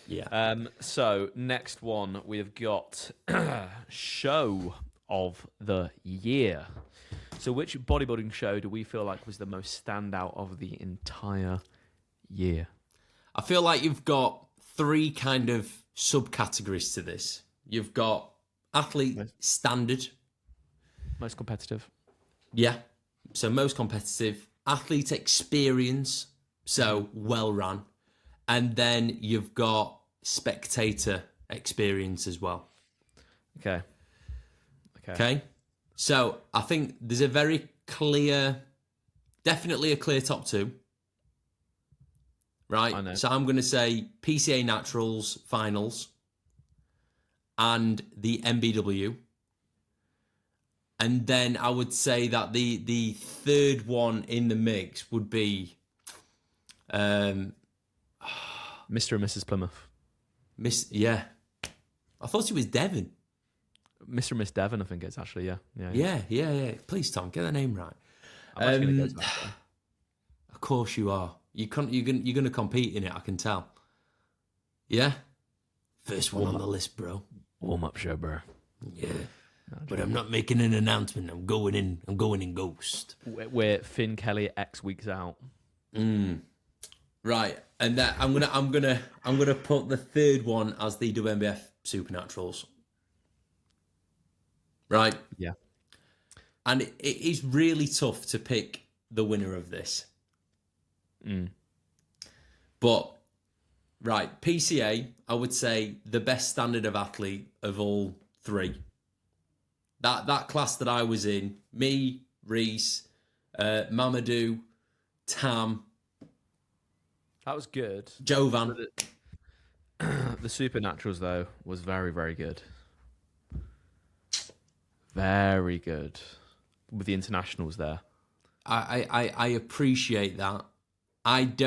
Yeah. So next one we've got show of the year. So which bodybuilding show do we feel like was the most standout of the entire year? I feel like you've got three kind of subcategories to this. You've got athlete standard. Most competitive. Yeah. So most competitive. Athlete experience. So well run. And then you've got spectator experience as well. Okay. So I think there's a very clear, definitely a clear top two. Right? I know. So I'm going to say PCA Naturals finals and the MBW. And then I would say that the third one in the mix would be Mr. and Mrs. Plymouth. Yeah. I thought it was Devon. Mr. and Miss Devon, I think it's actually, yeah. Please, Tom, get the name right. I'm actually going to go to that. Of course you are. You're going to compete in it, I can tell. Yeah? First one on the list, bro. Warm up show, bro. Yeah. But I'm not making an announcement. I'm going in ghost. We're Finn Kelly X weeks out. Right, and that I'm gonna put the third one as the WNBF Supernaturals. Right. Yeah. And it is really tough to pick the winner of this. But right, PCA, I would say the best standard of athlete of all three. That class that I was in, me, Reese, Mamadou, Tam. That was good. Jovan. The Supernaturals, though, was very, very good. Very good. With the internationals there. I appreciate that. I've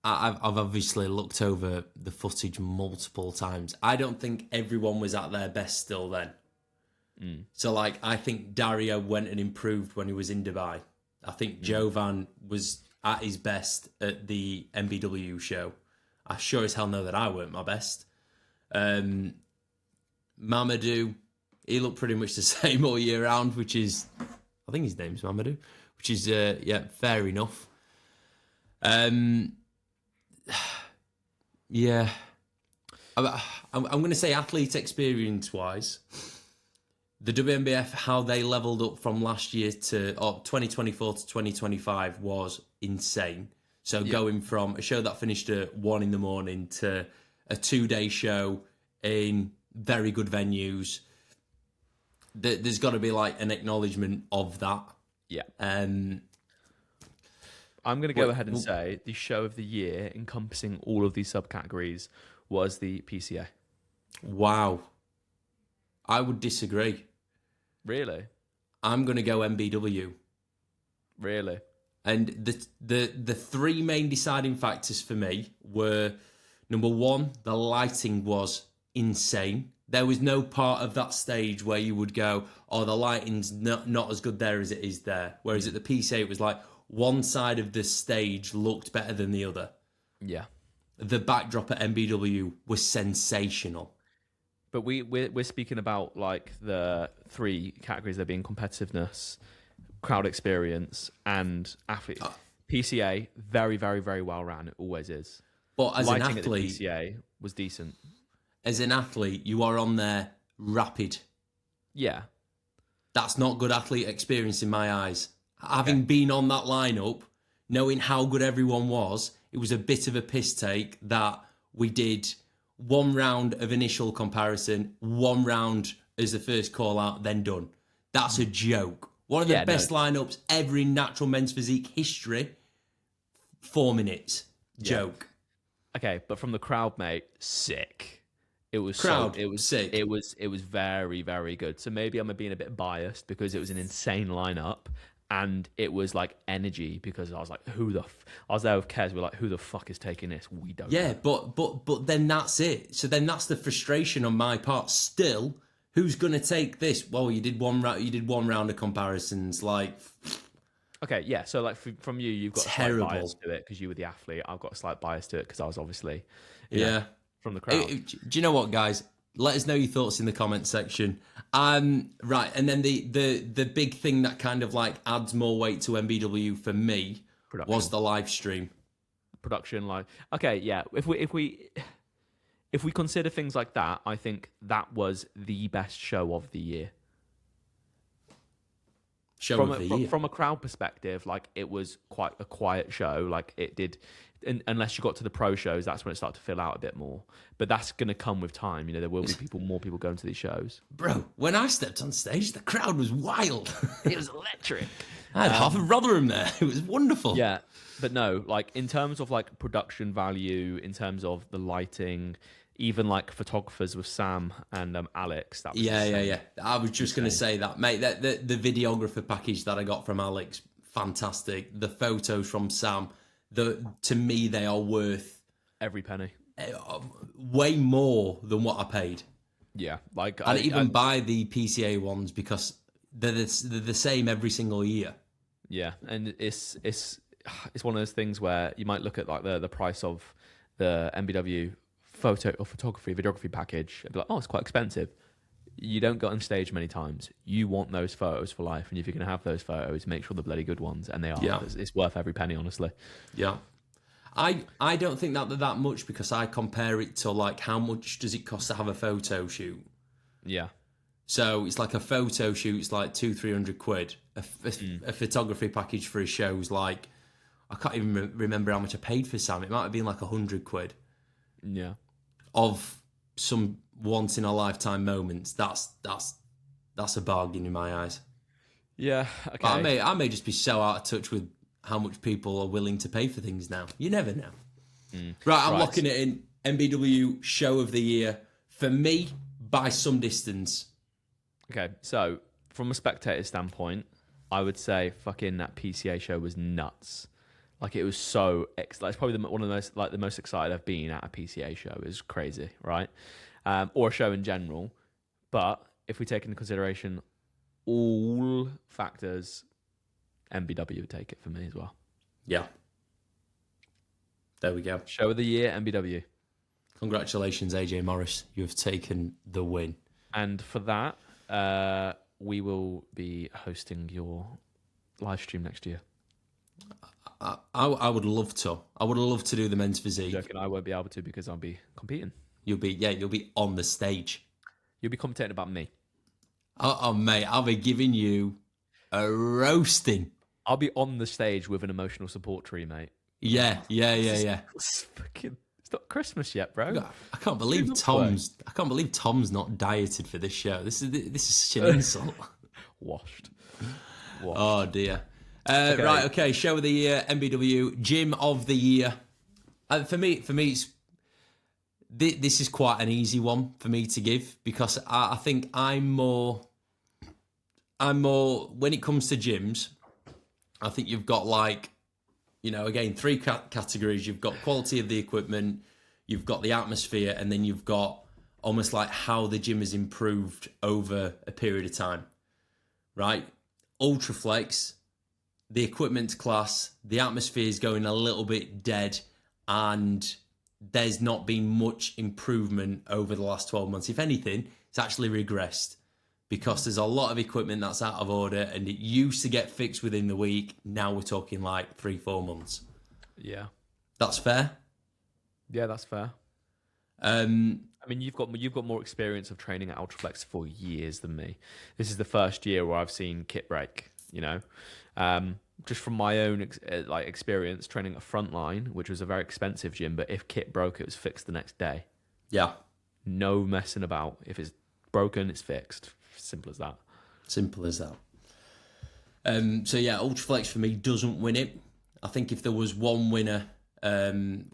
obviously looked over the footage multiple times. I don't think everyone was at their best still then. So, like, I think Dario went and improved when he was in Dubai. I think Jovan was at his best at the MBW show. I sure as hell know that I weren't my best. Mamadou, he looked pretty much the same all year round, which is, I think his name's Mamadou, which is, fair enough. Yeah. I'm going to say athlete experience-wise, the WNBF, how they leveled up from last year to 2024 to 2025 was insane. So going from a show that finished at 1 a.m. to a 2-day show in very good venues, there's got to be like an acknowledgement of that. Yeah. I'm going to go ahead and say the show of the year, encompassing all of these subcategories, was the PCA. Wow. I would disagree. Really? I'm going to go MBW. Really? And the three main deciding factors for me were, number one, the lighting was insane. There was no part of that stage where you would go, oh, the lighting's not as good there as it is there. Whereas at the PCA, it was like one side of the stage looked better than the other. Yeah. The backdrop at MBW was sensational. But we're speaking about like the three categories there being competitiveness, crowd experience, and athlete. PCA, very, very, very well ran. It always is. But as lighting an athlete, at the PCA was decent. As an athlete, you are on there rapid. Yeah. That's not good athlete experience in my eyes. Having been on that lineup, knowing how good everyone was, it was a bit of a piss take that we did one round of initial comparison, one round as the first call out, then done. That's a joke. One of the best lineups ever in natural men's physique history. 4 minutes. Joke. Okay, but from the crowd, mate, sick. It was sick. It was very, very good. So maybe I'm being a bit biased because it was an insane lineup and it was like energy because I was like, I was there with Kez. We're like, who the fuck is taking this? We don't. Yeah, know. but then that's it. So then that's the frustration on my part. Still, who's gonna take this? Well, you did one round of comparisons, like. Okay, yeah. So like from you, you've got terrible. A slight bias to it because you were the athlete. I've got a slight bias to it because I was obviously from the crowd. Do you know what, guys? Let us know your thoughts in the comment section. Right, and then the big thing that kind of like adds more weight to MBW for me was the live stream. Production live. Okay, yeah. If we consider things like that, I think that was the best show of the year. From a crowd perspective, like it was quite a quiet show. Like it did, unless you got to the pro shows, that's when it started to fill out a bit more. But that's going to come with time. You know, there will be more people going to these shows. Bro, when I stepped on stage, the crowd was wild. It was electric. I had half of Rotherham there. It was wonderful. Yeah, but no, like in terms of like production value, in terms of the lighting. Even like photographers with Sam and Alex. That was yeah. I was just going to say that, mate. The videographer package that I got from Alex, fantastic. The photos from Sam, to me they are worth every penny. Way more than what I paid. Yeah, like I even buy the PCA ones because they're the same every single year. Yeah, and it's one of those things where you might look at like the price of the MBW videography package and be like, oh, it's quite expensive. You don't go on stage many times. You want those photos for life, and if you're going to have those photos, make sure they're bloody good ones, and they are. Yeah. It's worth every penny, honestly. Yeah. I don't think that they're that much because I compare it to like how much does it cost to have a photo shoot. Yeah. So it's like a photo shoot, it's like £200-300. A photography package for a show is like, I can't even remember how much I paid for Sam. It might have been like £100. Yeah. Of some once in a lifetime moments, that's a bargain in my eyes. Yeah, okay. But I may just be so out of touch with how much people are willing to pay for things now. You never know. Right, I'm locking it in. MBW Show of the Year. For me, by some distance. Okay, so from a spectator standpoint, I would say fucking that PCA show was nuts. Like, it was so... it's probably one of the most excited I've been at a PCA show. It was crazy, right? Or a show in general. But if we take into consideration all factors, MBW would take it for me as well. Yeah. There we go. Show of the Year, MBW. Congratulations, AJ Morris. You have taken the win. And for that, we will be hosting your live stream next year. I would love to. I would love to do the men's physique. I won't be able to because I'll be competing. You'll be on the stage. You'll be commentating about me. Oh, mate, I'll be giving you a roasting. I'll be on the stage with an emotional support tree, mate. Yeah. It's not Christmas yet, bro. I can't believe Tom's not dieted for this show. This is such an insult. Washed. Oh dear. Right, okay. Show of the Year, MBW, Gym of the Year. For me, this is quite an easy one for me to give because I think I'm more. When it comes to gyms, I think you've got again, three categories. You've got quality of the equipment, you've got the atmosphere, and then you've got almost like how the gym has improved over a period of time, right? Ultraflex, the equipment's class, the atmosphere is going a little bit dead, and there's not been much improvement over the last 12 months. If anything, it's actually regressed because there's a lot of equipment that's out of order and it used to get fixed within the week. Now we're talking like 3-4 months. Yeah. That's fair? Yeah, that's fair. I mean, you've got more experience of training at Ultraflex for years than me. This is the first year where I've seen kit break, just from my own experience training at Frontline, which was a very expensive gym, but if kit broke, it was fixed the next day. Yeah. No messing about. If it's broken, it's fixed. Simple as that. Simple as that. So yeah, Ultraflex for me doesn't win it. I think if there was one winner, do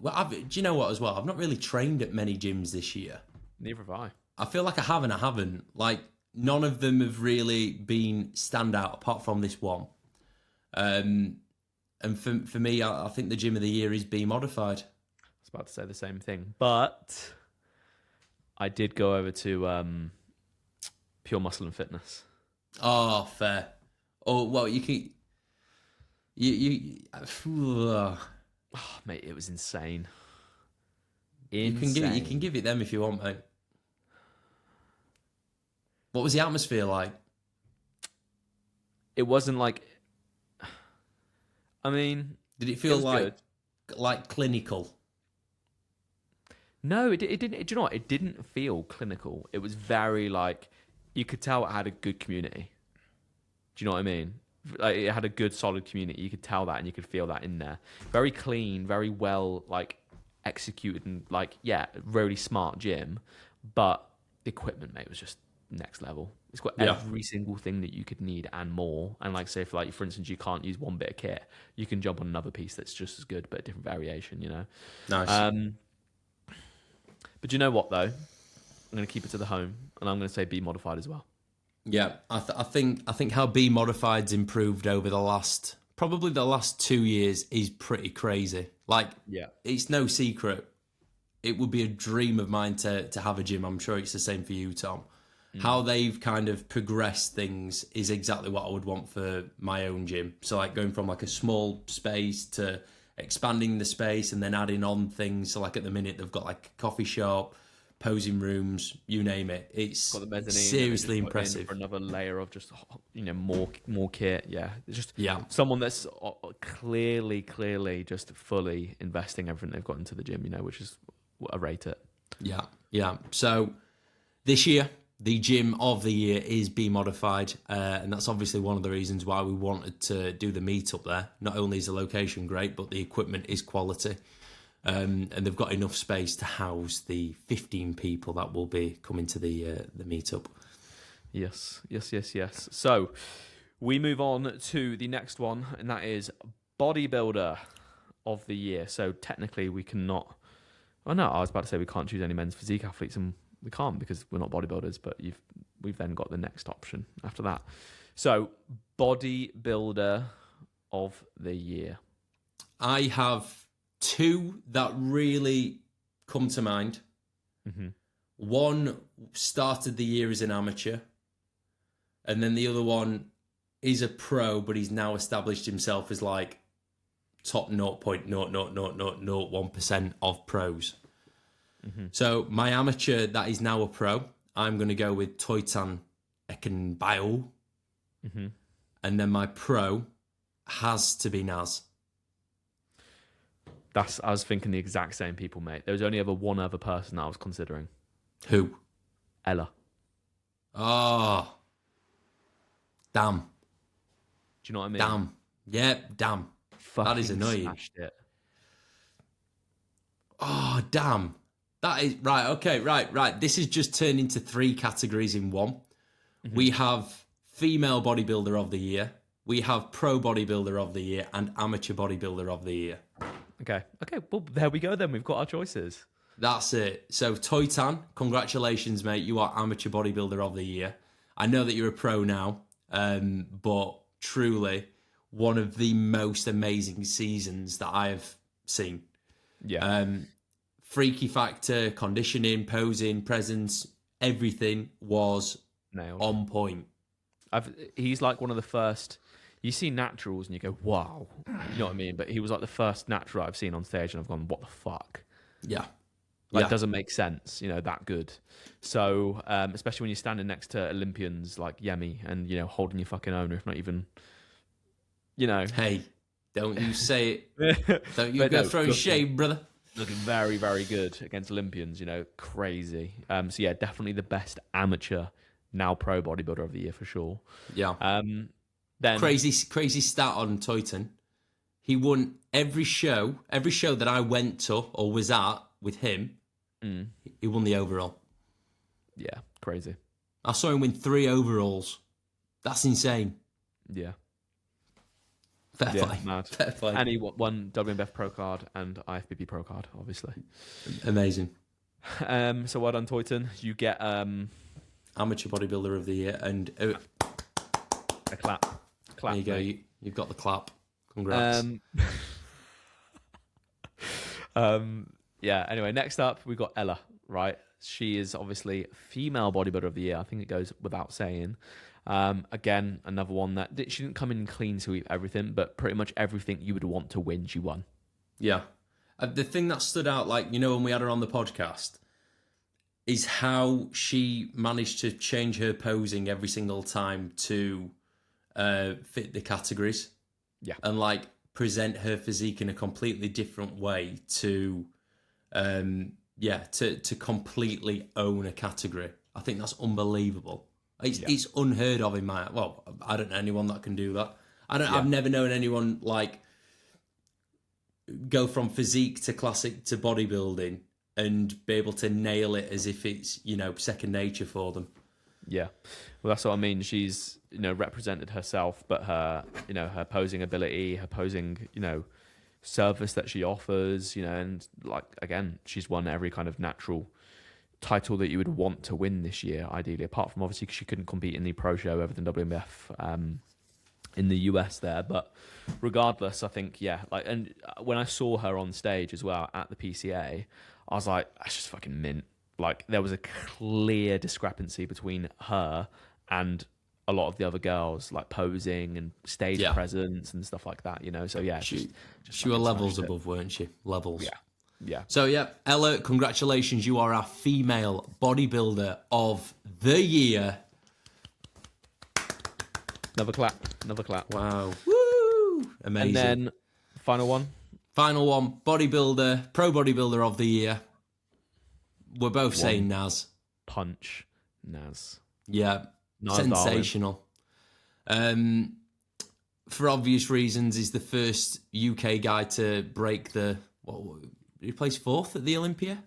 you know what as well? I've not really trained at many gyms this year. Neither have I. I feel like I have and I haven't. Like, none of them have really been standout apart from this one. And for me, I think the gym of the year is B Modified. I was about to say the same thing, but I did go over to Pure Muscle and Fitness. Oh, fair. Oh, well, you can... Oh, mate, it was insane. You can give it them if you want, mate. What was the atmosphere like? It wasn't like... I mean... Did it feel like clinical? No, it didn't. Do you know what? It didn't feel clinical. It was very you could tell it had a good community. Do you know what I mean? Like, it had a good, solid community. You could tell that, and you could feel that in there. Very clean, very well executed, and really smart gym. But the equipment, mate, was just next level. It's got every single thing that you could need and more. And say for instance, you can't use one bit of kit, you can jump on another piece that's just as good, but a different variation. Nice. But you know what though? I'm going to keep it to the home, and I'm going to say B Modified as well. Yeah, I think how B Modified's improved over the last 2 years is pretty crazy. It's no secret. It would be a dream of mine to have a gym. I'm sure it's the same for you, Tom. How they've kind of progressed things is exactly what I would want for my own gym. So going from a small space to expanding the space and then adding on things. So at the minute they've got a coffee shop, posing rooms, you name it. It's got the mezzanine, seriously impressive. For another layer of just more kit. Yeah, it's just someone that's clearly just fully investing everything they've got into the gym. Which is what I rate it. Yeah. So this year, the gym of the year is B Modified, and that's obviously one of the reasons why we wanted to do the meetup there. Not only is the location great, but the equipment is quality, and they've got enough space to house the 15 people that will be coming to the meetup. Yes. So We move on to the next one, and that is bodybuilder of the year. So technically, we cannot. Oh no, I was about to say we can't choose any men's physique athletes, and we can't because we're not bodybuilders. But we've then got the next option after that. So bodybuilder of the year. I have two that really come to mind. Mm-hmm. One started the year as an amateur, and then the other one is a pro, but he's now established himself as like top 0.00001% of pros. Mm-hmm. So my amateur that is now a pro, I'm going to go with Toitan Ekenbio. Mm-hmm. And then my pro has to be Naz. I was thinking the exact same people, mate. There was only ever one other person that I was considering. Who? Ella. Oh. Damn. Do you know what I mean? Damn. Yeah, damn. Fucking that is annoying. Smashed it. Oh, damn. That is... Right, okay, right. This has just turned into 3 categories in one. Mm-hmm. We have female bodybuilder of the year. We have pro bodybuilder of the year and amateur bodybuilder of the year. Okay. Well, there we go then. We've got our choices. That's it. So, Toitan, congratulations, mate. You are amateur bodybuilder of the year. I know that you're a pro now, but truly one of the most amazing seasons that I have seen. Yeah. Freaky factor, conditioning, posing, presence, everything was nailed on point. He's like one of the first. You see naturals and you go, wow. You know what I mean? But he was like the first natural I've seen on stage and I've gone, what the fuck? Yeah. Like, doesn't make sense, that good. So, especially when you're standing next to Olympians like Yemi and, holding your fucking own, if not even, Hey, don't you say it. Don't you go throwing shade, brother. Looking very, very good against Olympians, crazy. So, yeah, definitely the best amateur, now pro bodybuilder of the year for sure. Yeah. Then crazy stat on Toitan. He won every show that I went to or was at with him. He won the overall. Yeah, crazy. I saw him win 3 overalls. That's insane. Yeah. Fair play. Mad. Fair play. And he won WMBF Pro Card and IFBB Pro Card, obviously. Amazing. So well done, Toitan. You get amateur bodybuilder of the year and a clap. There you go. You've got the clap. Congrats. Yeah. Anyway, next up we got Ella. Right, she is obviously female bodybuilder of the year. I think it goes without saying. Again, another one that she didn't come in clean sweep everything, but pretty much everything you would want to win, she won. Yeah. The thing that stood out, when we had her on the podcast, is how she managed to change her posing every single time to fit the categories. Yeah. And present her physique in a completely different way to completely own a category. I think that's unbelievable. It's unheard of in my... Well, I don't know anyone that can do that. I've never known anyone go from physique to classic to bodybuilding and be able to nail it as if it's, second nature for them. Yeah. Well, that's what I mean. She's, represented herself, but her, her posing ability, her posing, service that she offers, and again, she's won every kind of natural title that you would want to win this year, ideally, apart from obviously she couldn't compete in the pro show other than WMF in the US there. But regardless, I think, and when I saw her on stage as well at the PCA, I was like, that's just fucking mint. There was a clear discrepancy between her and a lot of the other girls, posing and stage presence and stuff like that, So, yeah. She were levels above, weren't she? Levels. Yeah. So, Ella, congratulations. You are our female bodybuilder of the year. Another clap. Wow. Woo! Amazing. And then, final one, bodybuilder, pro bodybuilder of the year. We're both saying Naz. Punch Naz. Yeah. Sensational. For obvious reasons, he's the first UK guy to break the... he plays 4th at the Olympia?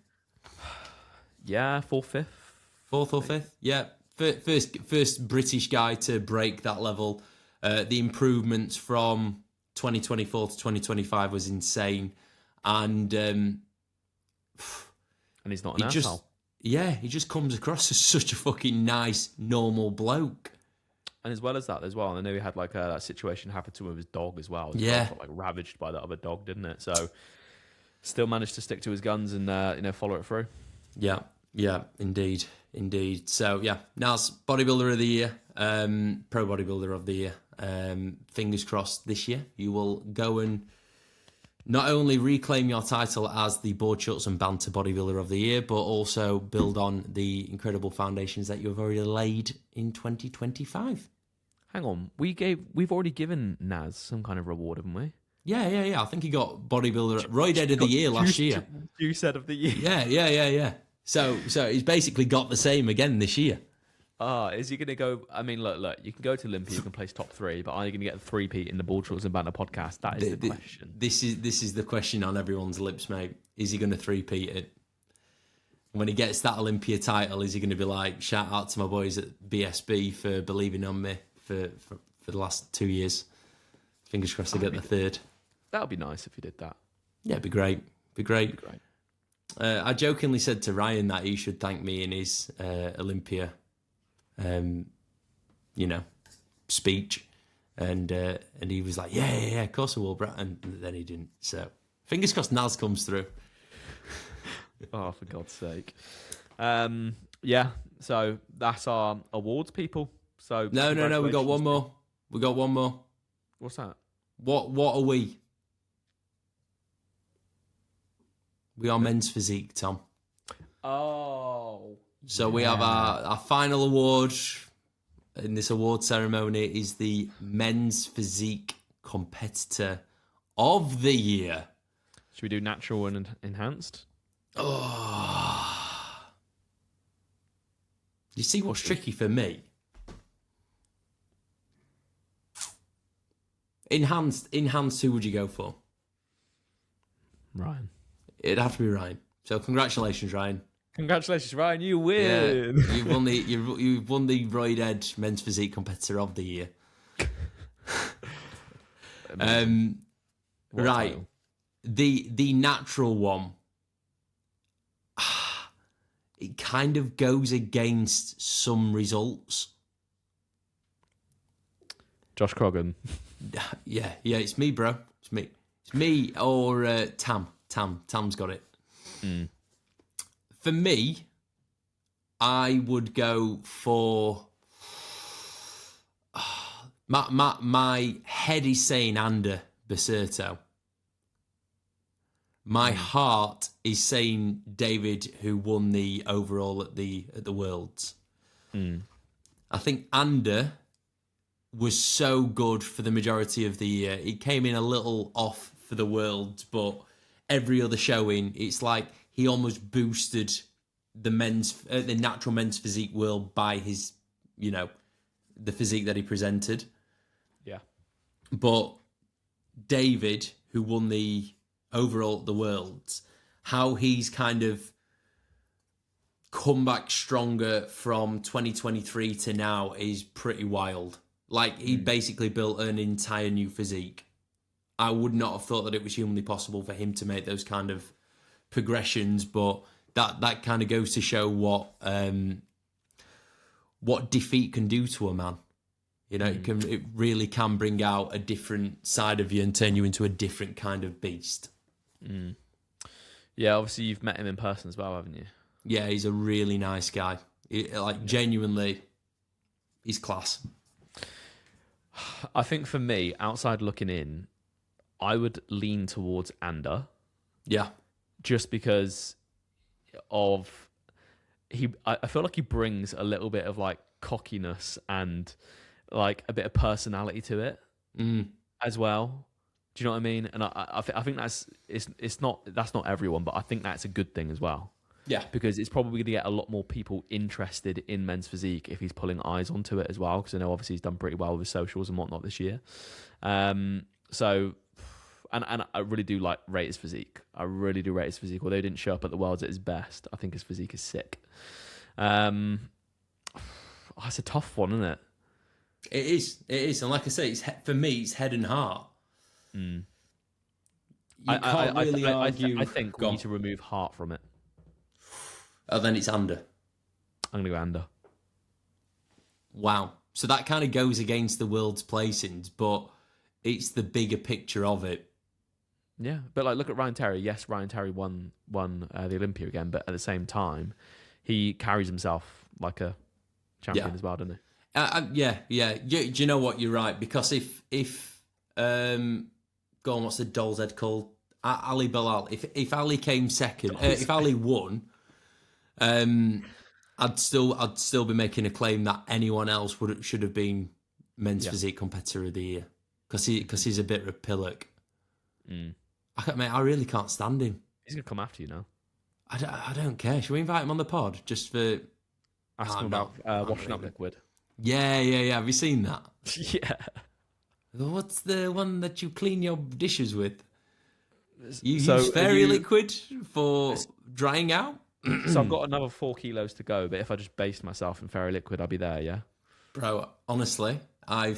Yeah, 4th, 5th. 4th or 5th? Yeah. First British guy to break that level. The improvements from 2024 to 2025 was insane. And he's not an asshole. He just comes across as such a fucking nice, normal bloke. And as well as that, I know he had like that situation happen to him with his dog as well. Got, like ravaged by that other dog, didn't it? So still managed to stick to his guns and follow it through. Yeah, indeed. So yeah, Naz, bodybuilder of the year, pro bodybuilder of the year. Fingers crossed this year you will go and not only reclaim your title as the Board Shorts and Banter Bodybuilder of the Year, but also build on the incredible foundations that you have already laid in 2025. Hang on, we've already given Naz some kind of reward, haven't we? Yeah. I think he got bodybuilder Roidhead of the year last year. Juicehead of the year. Yeah. So he's basically got the same again this year. Is he going to go? I mean, look. You can go to Olympia, you can place top 3, but are you going to get a three-peat in the Board Shorts and Banter podcast? That is the question. This is the question on everyone's lips, mate. Is he going to three-peat it? When he gets that Olympia title, is he going to be like, shout out to my boys at BSB for believing on me for the last 2 years? Fingers crossed to get the third. That would be nice if he did that. Yeah, it'd be great. I jokingly said to Ryan that he should thank me in his Olympia speech, and he was like, yeah, of course I will, bro. And then he didn't. So fingers crossed Naz comes through. Oh, for God's sake. Yeah, so that's our awards, people. So no, we got one more. What's that? What are we? We are men's physique, Tom. Oh. So we have our final award in this award ceremony is the Men's Physique Competitor of the Year. Should we do natural and enhanced? Oh. You see what's tricky for me? Enhanced, who would you go for? Ryan. It'd have to be Ryan. So congratulations, Ryan. Congratulations, Ryan! You win. Yeah, you've won the Roidhead Men's Physique Competitor of the Year. Right, the natural one. It kind of goes against some results. Josh Croggan. Yeah, it's me, bro. It's me or Tam. Tam's got it. Mm. For me, I would go for my head is saying Ander Baserto. My heart is saying David, who won the overall at the Worlds. Mm. I think Ander was so good for the majority of the year. He came in a little off for the Worlds, but every other showing, it's like he almost boosted the natural men's physique world by his, the physique that he presented. Yeah. But David, who won the overall at the Worlds, how he's kind of come back stronger from 2023 to now is pretty wild. Like, he basically built an entire new physique. I would not have thought that it was humanly possible for him to make those kind of progressions, but that kind of goes to show what defeat can do to a man. It really can bring out a different side of you and turn you into a different kind of beast. Mm. Yeah, obviously you've met him in person as well, haven't you? Yeah, he's a really nice guy. Genuinely, he's class. I think for me, outside looking in, I would lean towards Ander. Yeah. Just because of I feel like he brings a little bit of like cockiness and like a bit of personality to it as well. Do you know what I mean? And I think that's not everyone, but I think that's a good thing as well. Yeah, because it's probably going to get a lot more people interested in men's physique if he's pulling eyes onto it as well. Because I know obviously he's done pretty well with socials and whatnot this year. So, and I really do rate his physique. I really do rate his physique. Although he didn't show up at the Worlds at his best, I think his physique is sick. It's a tough one, isn't it? It is, and like I say, for me, it's head and heart. Mm. You can't really argue. I think we need to remove heart from it. Oh, then it's under. I'm gonna go under. Wow. So that kind of goes against the world's placings, but it's the bigger picture of it. Yeah, but like, look at Ryan Terry. Yes, Ryan Terry won the Olympia again, but at the same time, he carries himself like a champion as well, doesn't he? Yeah. Do you know what? You're right, because if go on, what's the doll's head called? Ali Bilal. If Ali came second, if Ali won, I'd still be making a claim that anyone else should have been men's physique competitor of the year, because he's a bit of a pillock. Mm. I really can't stand him. He's gonna come after you now. I don't care. Should we invite him on the pod just for ask him about washing up liquid? Yeah. Have you seen that? Yeah. What's the one that you clean your dishes with? You use fairy liquid for drying out? So I've got another 4 kilos to go, but if I just based myself in fairy liquid, I'll be there, yeah? Bro, honestly, I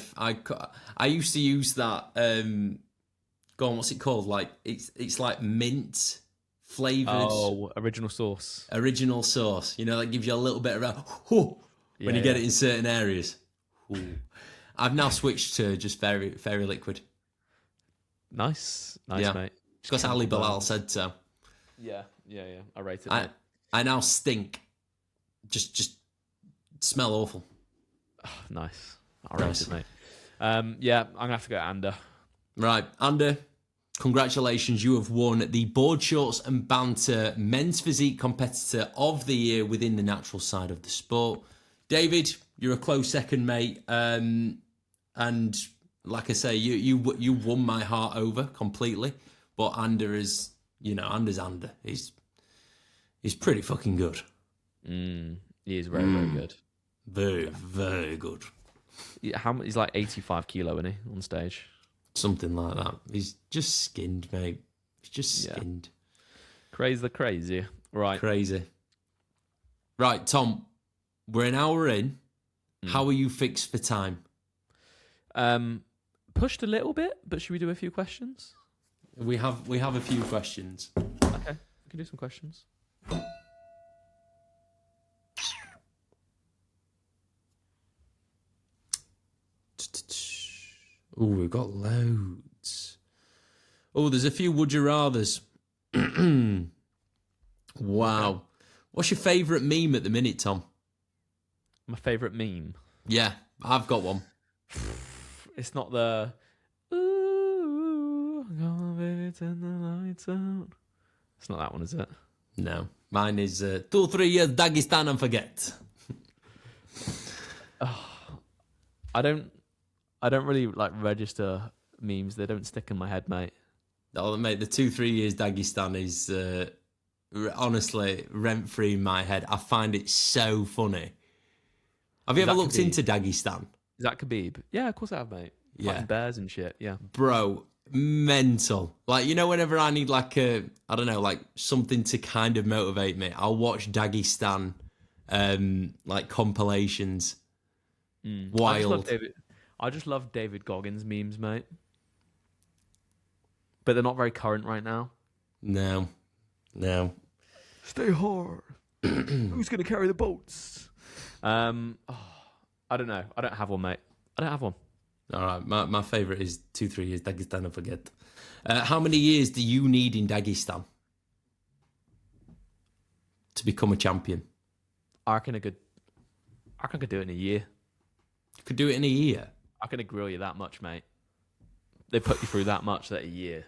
used to use that, go on, what's it called? Like, it's like mint flavoured. Oh, original sauce. Original sauce. You know, that gives you a little bit of when you get it in certain areas. Ooh. I've now switched to just fairy liquid. Nice, mate. Because Ali Bilal said so. Yeah. I rate it. I now stink. Just smell awful. Oh, nice. I rate it, mate. I'm gonna have to go under. Right, under. Congratulations, you have won the Board Shorts and Banter Men's Physique Competitor of the Year within the natural side of the sport. David, you're a close second, mate. And like I say, you won my heart over completely. But Ander is, Ander's Ander. He's pretty fucking good. He is very, very good. Very, very good. He's like 85 kilo, isn't he, on stage? Something like that. He's just skinned, mate. He's just skinned. Crazy. Right. Crazy. Right, Tom, we're an hour in. How are you fixed for time? Pushed a little bit, but should we do a few questions? We have a few questions. Okay, we can do some questions. Oh, we've got loads. Oh, there's a few would you rathers. Wow. What's your favourite meme at the minute, Tom? My favourite meme? Yeah, I've got one. It's not the... Ooh, come on, baby, turn the lights out. It's not that one, is it? No. Mine is 2-3 years Dagestan and forget. I don't really like register memes. They don't stick in my head, mate. Oh, mate, the 2-3 years Dagestan is honestly rent-free in my head. I find it so funny. Have you ever looked into Dagestan? Is that Khabib? Yeah, of course I have, mate. Fighting bears and shit, yeah. Bro, mental. Like, whenever I need like something to kind of motivate me, I'll watch Dagestan like compilations. Wild. I just love David Goggins memes, mate. But they're not very current right now. No. Stay hard. Who's going to carry the boats? I don't know. I don't have one, mate. I don't have one. All right. My favourite is 2-3 years Dagestan and forget. How many years do you need in Dagestan to become a champion? I reckon I could do it in a year. You could do it in a year? I can grill you that much, mate. They put you through that much that a year.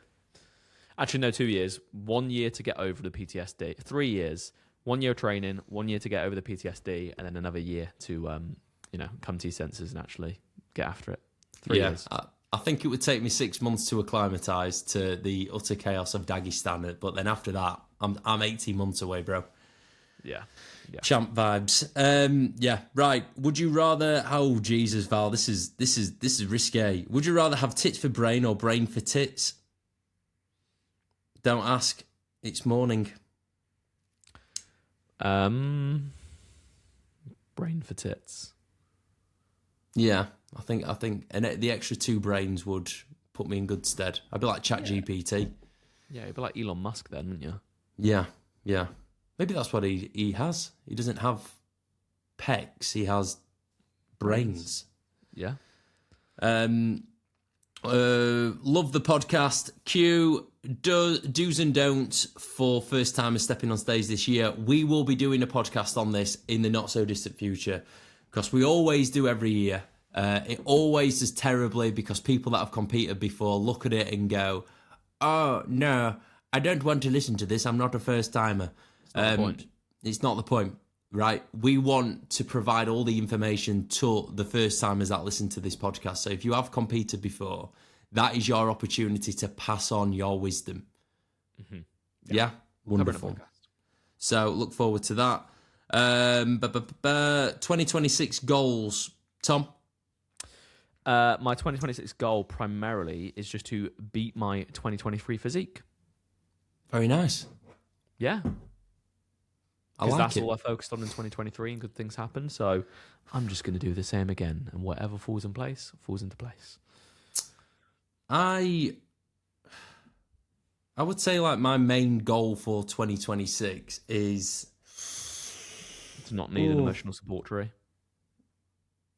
Actually, no, 2 years. 1 year to get over the PTSD. 3 years. 1 year of training, 1 year to get over the PTSD, and then another year to, come to your senses and actually get after it. 3 years. I think it would take me 6 months to acclimatise to the utter chaos of Dagestan, but then after that, I'm 18 months away, bro. Yeah. Champ vibes. Right. Would you rather? Oh Jesus, Val, this is risque. Would you rather have tits for brain or brain for tits? Don't ask. It's morning. Brain for tits. Yeah, I think, and the extra 2 brains would put me in good stead. I'd be like ChatGPT. Yeah, you'd be like Elon Musk then, wouldn't you? Yeah. Maybe that's what he has. He doesn't have pecs. He has brains. Yeah. Love the podcast. Q, do's and don'ts for first timers stepping on stage this year. We will be doing a podcast on this in the not so distant future, because we always do every year. It always does terribly because people that have competed before look at it and go, "Oh no, I don't want to listen to this. I'm not a first timer." It's not the point, right? We want to provide all the information to the first timers that listen to this podcast. So if you have competed before, that is your opportunity to pass on your wisdom. Mm-hmm. Yeah? Wonderful. So look forward to that. 2026 goals. Tom? My 2026 goal primarily is just to beat my 2023 physique. Very nice. Yeah. Because that's all I focused on in 2023 and good things happened. So I'm just going to do the same again. And whatever falls in place, falls into place. I would say like my main goal for 2026 is to not need an emotional support tree.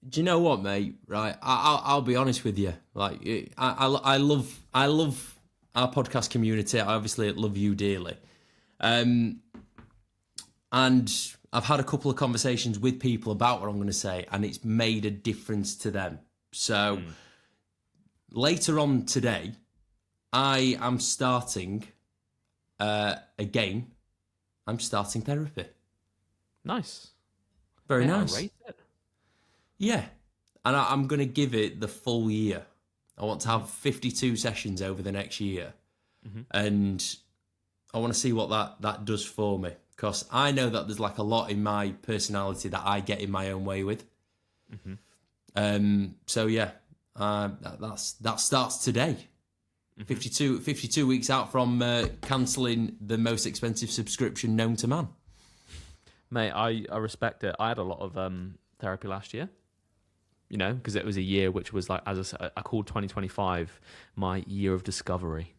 Do you know what, mate? Right, I'll be honest with you. Like, I love our podcast community. I obviously love you dearly, and I've had a couple of conversations with people about what I'm going to say, and it's made a difference to them. So later on today, I am starting again. I'm starting therapy. Nice, very nice. I rate it. Yeah, and I'm going to give it the full year. I want to have 52 sessions over the next year, and I want to see what that does for me, because I know that there's like a lot in my personality that I get in my own way with. So yeah, that starts today. 52 weeks out from cancelling the most expensive subscription known to man. Mate, I respect it. I had a lot of therapy last year. You know, because it was a year which was like, as I said, I called 2025 my year of discovery,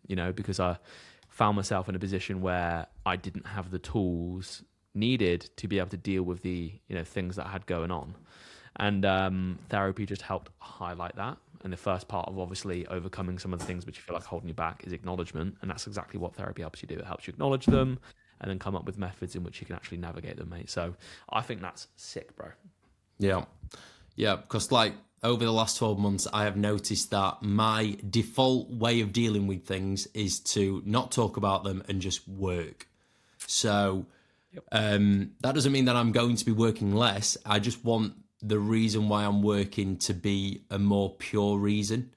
you know, because I found myself in a position where I didn't have the tools needed to be able to deal with the, you know, things that I had going on. And therapy just helped highlight that. And the first part of obviously overcoming some of the things which you feel like holding you back is acknowledgement. And that's exactly what therapy helps you do. It helps you acknowledge them and then come up with methods in which you can actually navigate them, mate. So I think that's sick, bro. Yeah. Yeah, because like over the last 12 months, I have noticed that my default way of dealing with things is to not talk about them and just work. So that doesn't mean that I'm going to be working less. I just want the reason why I'm working to be a more pure reason,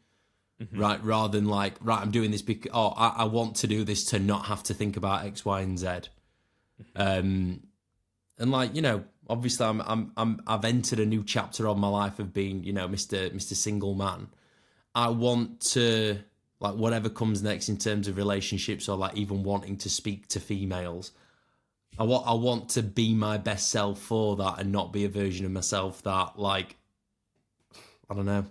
right? Rather than like, right, I'm doing this because I want to do this to not have to think about X, Y, and Z. And like, you know, obviously, I've entered a new chapter of my life of being, you know, Mr. Single Man. I want to, like, whatever comes next in terms of relationships or like even wanting to speak to females, I want to be my best self for that and not be a version of myself that, like, I don't know,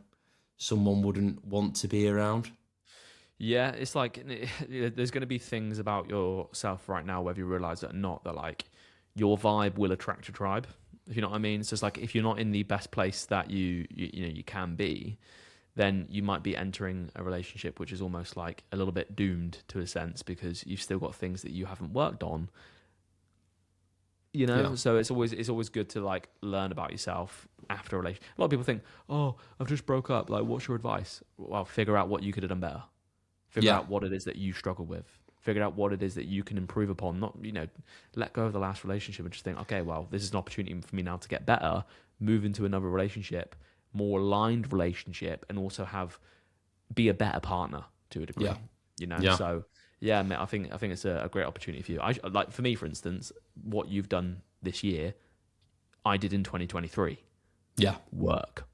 someone wouldn't want to be around. Yeah, it's like there's going to be things about yourself right now, whether you realize it or not, that like your vibe will attract your tribe, if you know what I mean. So it's like if you're not in the best place that you know you can be, then you might be entering a relationship which is almost like a little bit doomed to a sense, because you've still got things that you haven't worked on. You know, yeah. So it's always good to like learn about yourself after a relationship. A lot of people think, "Oh, I've just broke up. Like, what's your advice?" Well, figure out what you could have done better. Figure out what it is that you struggle with. Figure out what it is that you can improve upon. Not, you know, let go of the last relationship and just think, okay, well, this is an opportunity for me now to get better, move into another relationship, more aligned relationship, and also be a better partner to a degree. Yeah. You know, so yeah, mate, I think it's a great opportunity for you. Like for me, for instance, what you've done this year, I did in 2023. Yeah. Work,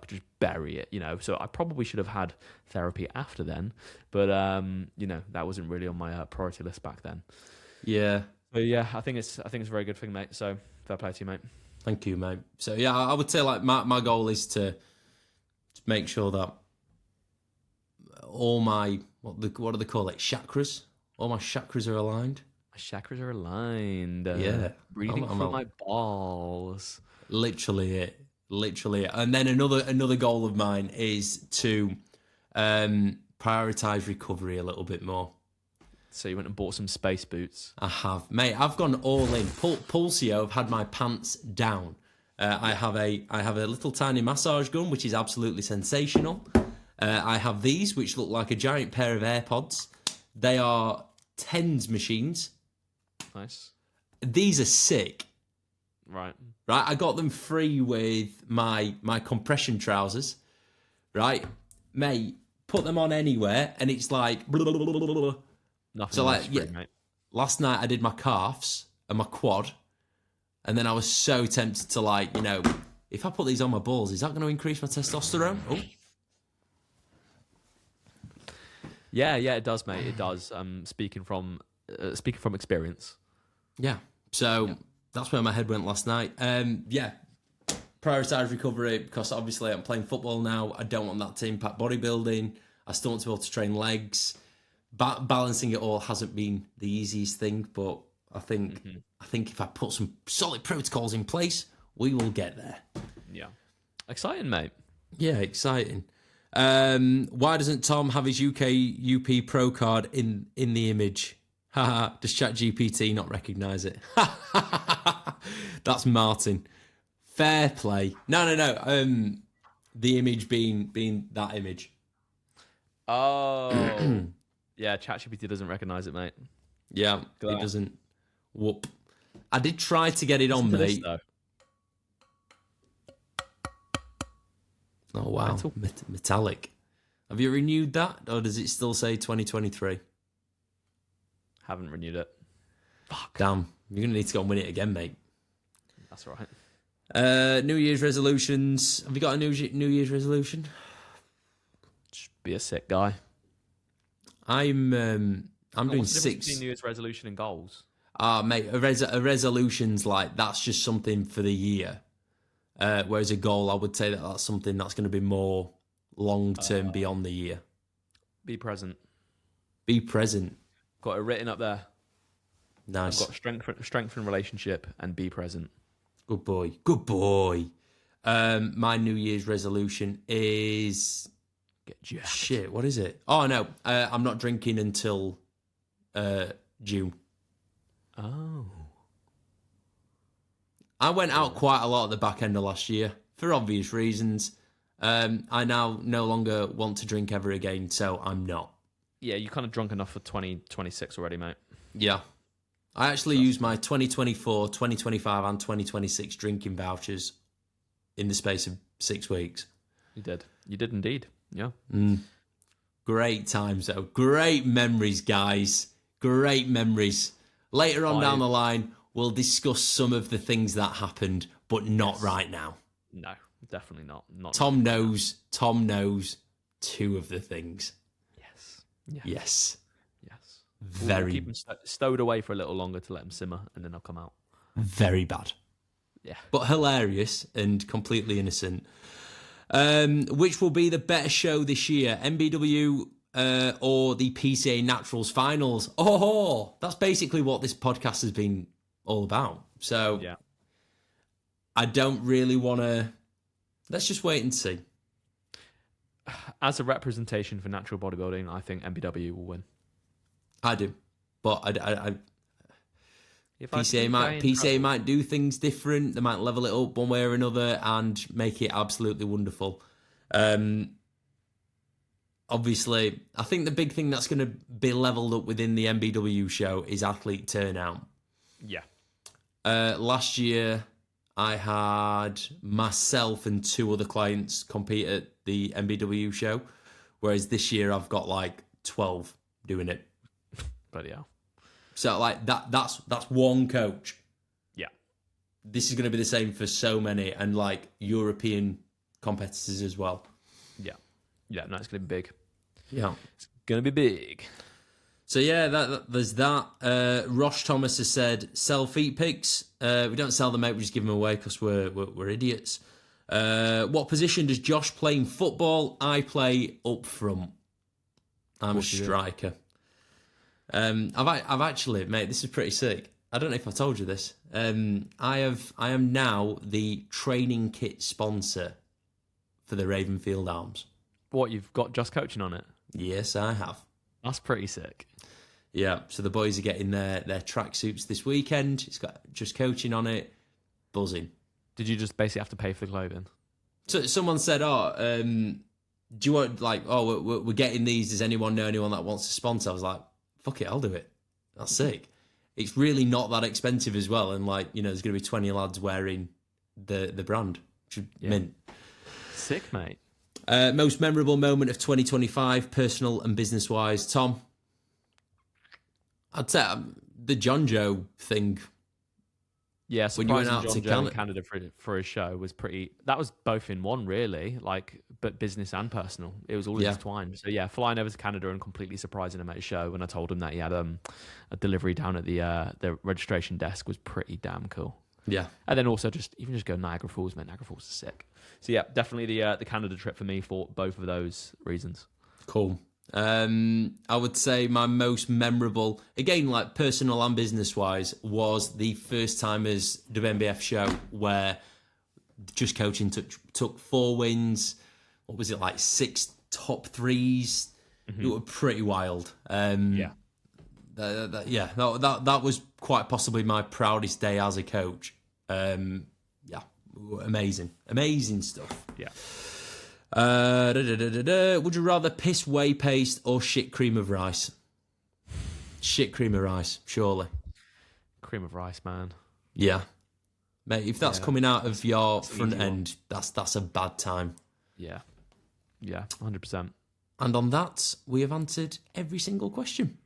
just bury it, you know. So I probably should have had therapy after then, but you know, that wasn't really on my priority list back then. Yeah. But yeah, I think it's a very good thing, mate. So fair play to you, mate. Thank you, mate. So yeah, I would say like my goal is to make sure that all my what do they call it, chakras? All my chakras are aligned. My chakras are aligned. Yeah, breathing from my balls. Literally it. And then another goal of mine is to prioritize recovery a little bit more. So you went and bought some space boots. I have, mate. I've gone all in. Pulsio have had my pants down. I have a little tiny massage gun, which is absolutely sensational. I have these, which look like a giant pair of AirPods. They are TENS machines. Nice. These are sick. Right. I got them free with my compression trousers. Right, mate. Put them on anywhere, and it's like. Nothing. So like, screen, mate. Last night I did my calves and my quad, and then I was so tempted to like, if I put these on my balls, is that going to increase my testosterone? Oh. Yeah, it does, mate. It does. Speaking from experience. Yeah. So that's where my head went last night. Prioritize recovery because obviously I'm playing football now. I don't want that to impact bodybuilding. I still want to be able to train legs. Balancing it all hasn't been the easiest thing, but I think if I put some solid protocols in place, we will get there. Yeah. Exciting, mate. Yeah, exciting. Why doesn't Tom have his UK UP Pro card in the image? Haha, does ChatGPT not recognise it? That's Martin. Fair play. No. The image being that image. Oh. Yeah, ChatGPT doesn't recognise it, mate. Yeah, it doesn't. Whoop. I did try to get it on, mate. Oh, wow. Metallic. Have you renewed that, or does it still say 2023? Haven't renewed it. Fuck. Damn. You're going to need to go and win it again, mate. That's right. New Year's resolutions. Have you got a New Year's resolution? Just be a sick guy. I'm doing 6. New Year's resolution and goals. Mate, a resolution's like that's just something for the year. Whereas a goal, I would say that's something that's going to be more long term beyond the year. Be present. Be present. Got it written up there. Nice. I've got strengthen relationship and be present. Good boy. Good boy. My New Year's resolution is. Get jacked. Shit, what is it? Oh, no. I'm not drinking until June. Oh. I went out quite a lot at the back end of last year for obvious reasons. I now no longer want to drink ever again, so I'm not. Yeah, you're kind of drunk enough for 2026 already, mate. Yeah. I actually used my 2024, 2025 and 2026 drinking vouchers in the space of 6 weeks. You did. You did indeed. Yeah. Great times, though. Great memories, guys. Great memories. Later on down the line, we'll discuss some of the things that happened, but not right now. No, definitely not. Tom knows 2 of the things. Yes. Very. We'll keep them stowed away for a little longer to let them simmer, and then they'll come out. Very bad. Yeah. But hilarious and completely innocent. Which will be the better show this year, MBW or the PCA Naturals Finals? Oh, that's basically what this podcast has been all about. So yeah. I don't really want to... Let's just wait and see. As a representation for natural bodybuilding, I think MBW will win. I do. But PCA might do things different. They might level it up one way or another and make it absolutely wonderful. Obviously, I think the big thing that's going to be leveled up within the MBW show is athlete turnout. Yeah. Last year, I had myself and 2 other clients compete at the MBW show, whereas this year I've got like 12 doing it. Bloody hell. So like that's one coach. Yeah. This is going to be the same for so many and like European competitors as well. Yeah. Yeah, no, it's going to be big. Yeah. It's going to be big. So yeah, there's that. Rosh Thomas has said sell feet pics. We don't sell them out. We just give them away because we're idiots. What position does Josh play in football? I play up front. I'm a striker. I've actually, mate, this is pretty sick. I don't know if I told you this. I am now the training kit sponsor for the Ravenfield Arms. What, you've got Just Coaching on it? Yes, I have. That's pretty sick. Yeah, so the boys are getting their tracksuits this weekend. It's got Just Coaching on it. Buzzing. Did you just basically have to pay for the clothing? So someone said, do you want, like, we're getting these. Does anyone know anyone that wants to sponsor? I was like, fuck it, I'll do it. That's sick. It's really not that expensive as well. And, like, you know, there's going to be 20 lads wearing the brand. Mint. Sick, mate. Most memorable moment of 2025, personal and business-wise. Tom? I'd say the John Joe thing. Yeah, surprising John Joe in Canada for his show was pretty... That was both in one, really, like, but business and personal. It was all intertwined. So, yeah, flying over to Canada and completely surprising him at his show when I told him that he had a delivery down at the registration desk was pretty damn cool. Yeah. And then also even just go Niagara Falls, man. Niagara Falls is sick. So, yeah, definitely the Canada trip for me for both of those reasons. Cool. I would say my most memorable, again, like personal and business wise, was the first timers WNBF show where Just Coaching took 4 wins. What was it, like 6 top 3s? Mm-hmm. It was pretty wild. That was quite possibly my proudest day as a coach. Amazing stuff. Yeah. Would you rather piss whey paste or shit cream of rice? Shit cream of rice, surely. Cream of rice, man. Yeah. Mate, if that's coming out of your front end, that's a bad time. Yeah. Yeah, 100%. And on that, we have answered every single question.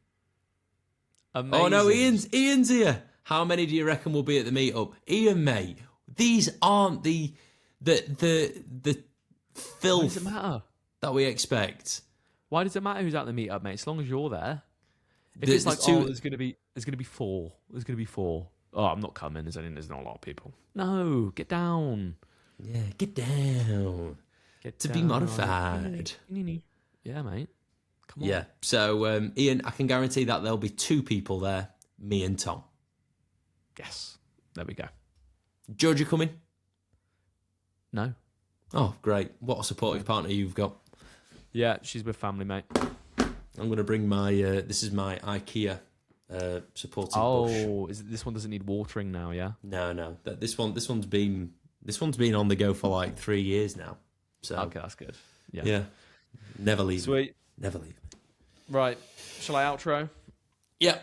Amazing. Oh no, Ian's here. How many do you reckon will be at the meetup? Ian, mate, these aren't the filth. Why does it matter? That we expect. Why does it matter who's at the meetup, mate? As long as you're there. If it's like, there's gonna be 4. There's gonna be 4. Oh, I'm not coming. There's not a lot of people. No, get down. Yeah, get down. Be modified. Yeah, mate. Come on. Yeah. So, Ian, I can guarantee that there'll be 2 people there. Me and Tom. Yes. There we go. Georgia coming? No. Oh, great. What a supportive partner you've got. Yeah, she's with family, mate. I'm going to bring my, this is my IKEA supporting bush. Oh, this one doesn't need watering now, yeah? No. This one's been on the go for like 3 years now. So okay, that's good. Yeah. Never leave. Sweet. Never leave. Right. Shall I outro? Yeah.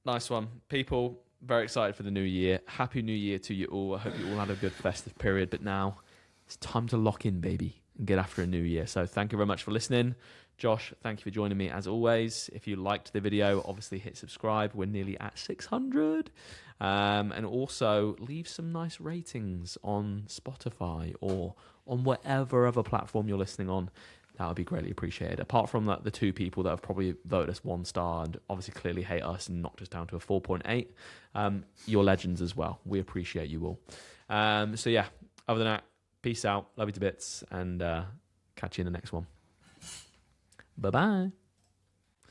Nice one. People, very excited for the new year. Happy New Year to you all. I hope you all had a good festive period, but now it's time to lock in, baby, and get after a new year. So thank you very much for listening. Josh, thank you for joining me as always. If you liked the video, obviously hit subscribe. We're nearly at 600. And also leave some nice ratings on Spotify or on whatever other platform you're listening on. That would be greatly appreciated. Apart from that, the 2 people that have probably voted us 1 star and obviously clearly hate us and knocked us down to a 4.8, you're legends as well. We appreciate you all. So yeah, other than that, peace out. Love you to bits. And catch you in the next one. Bye-bye.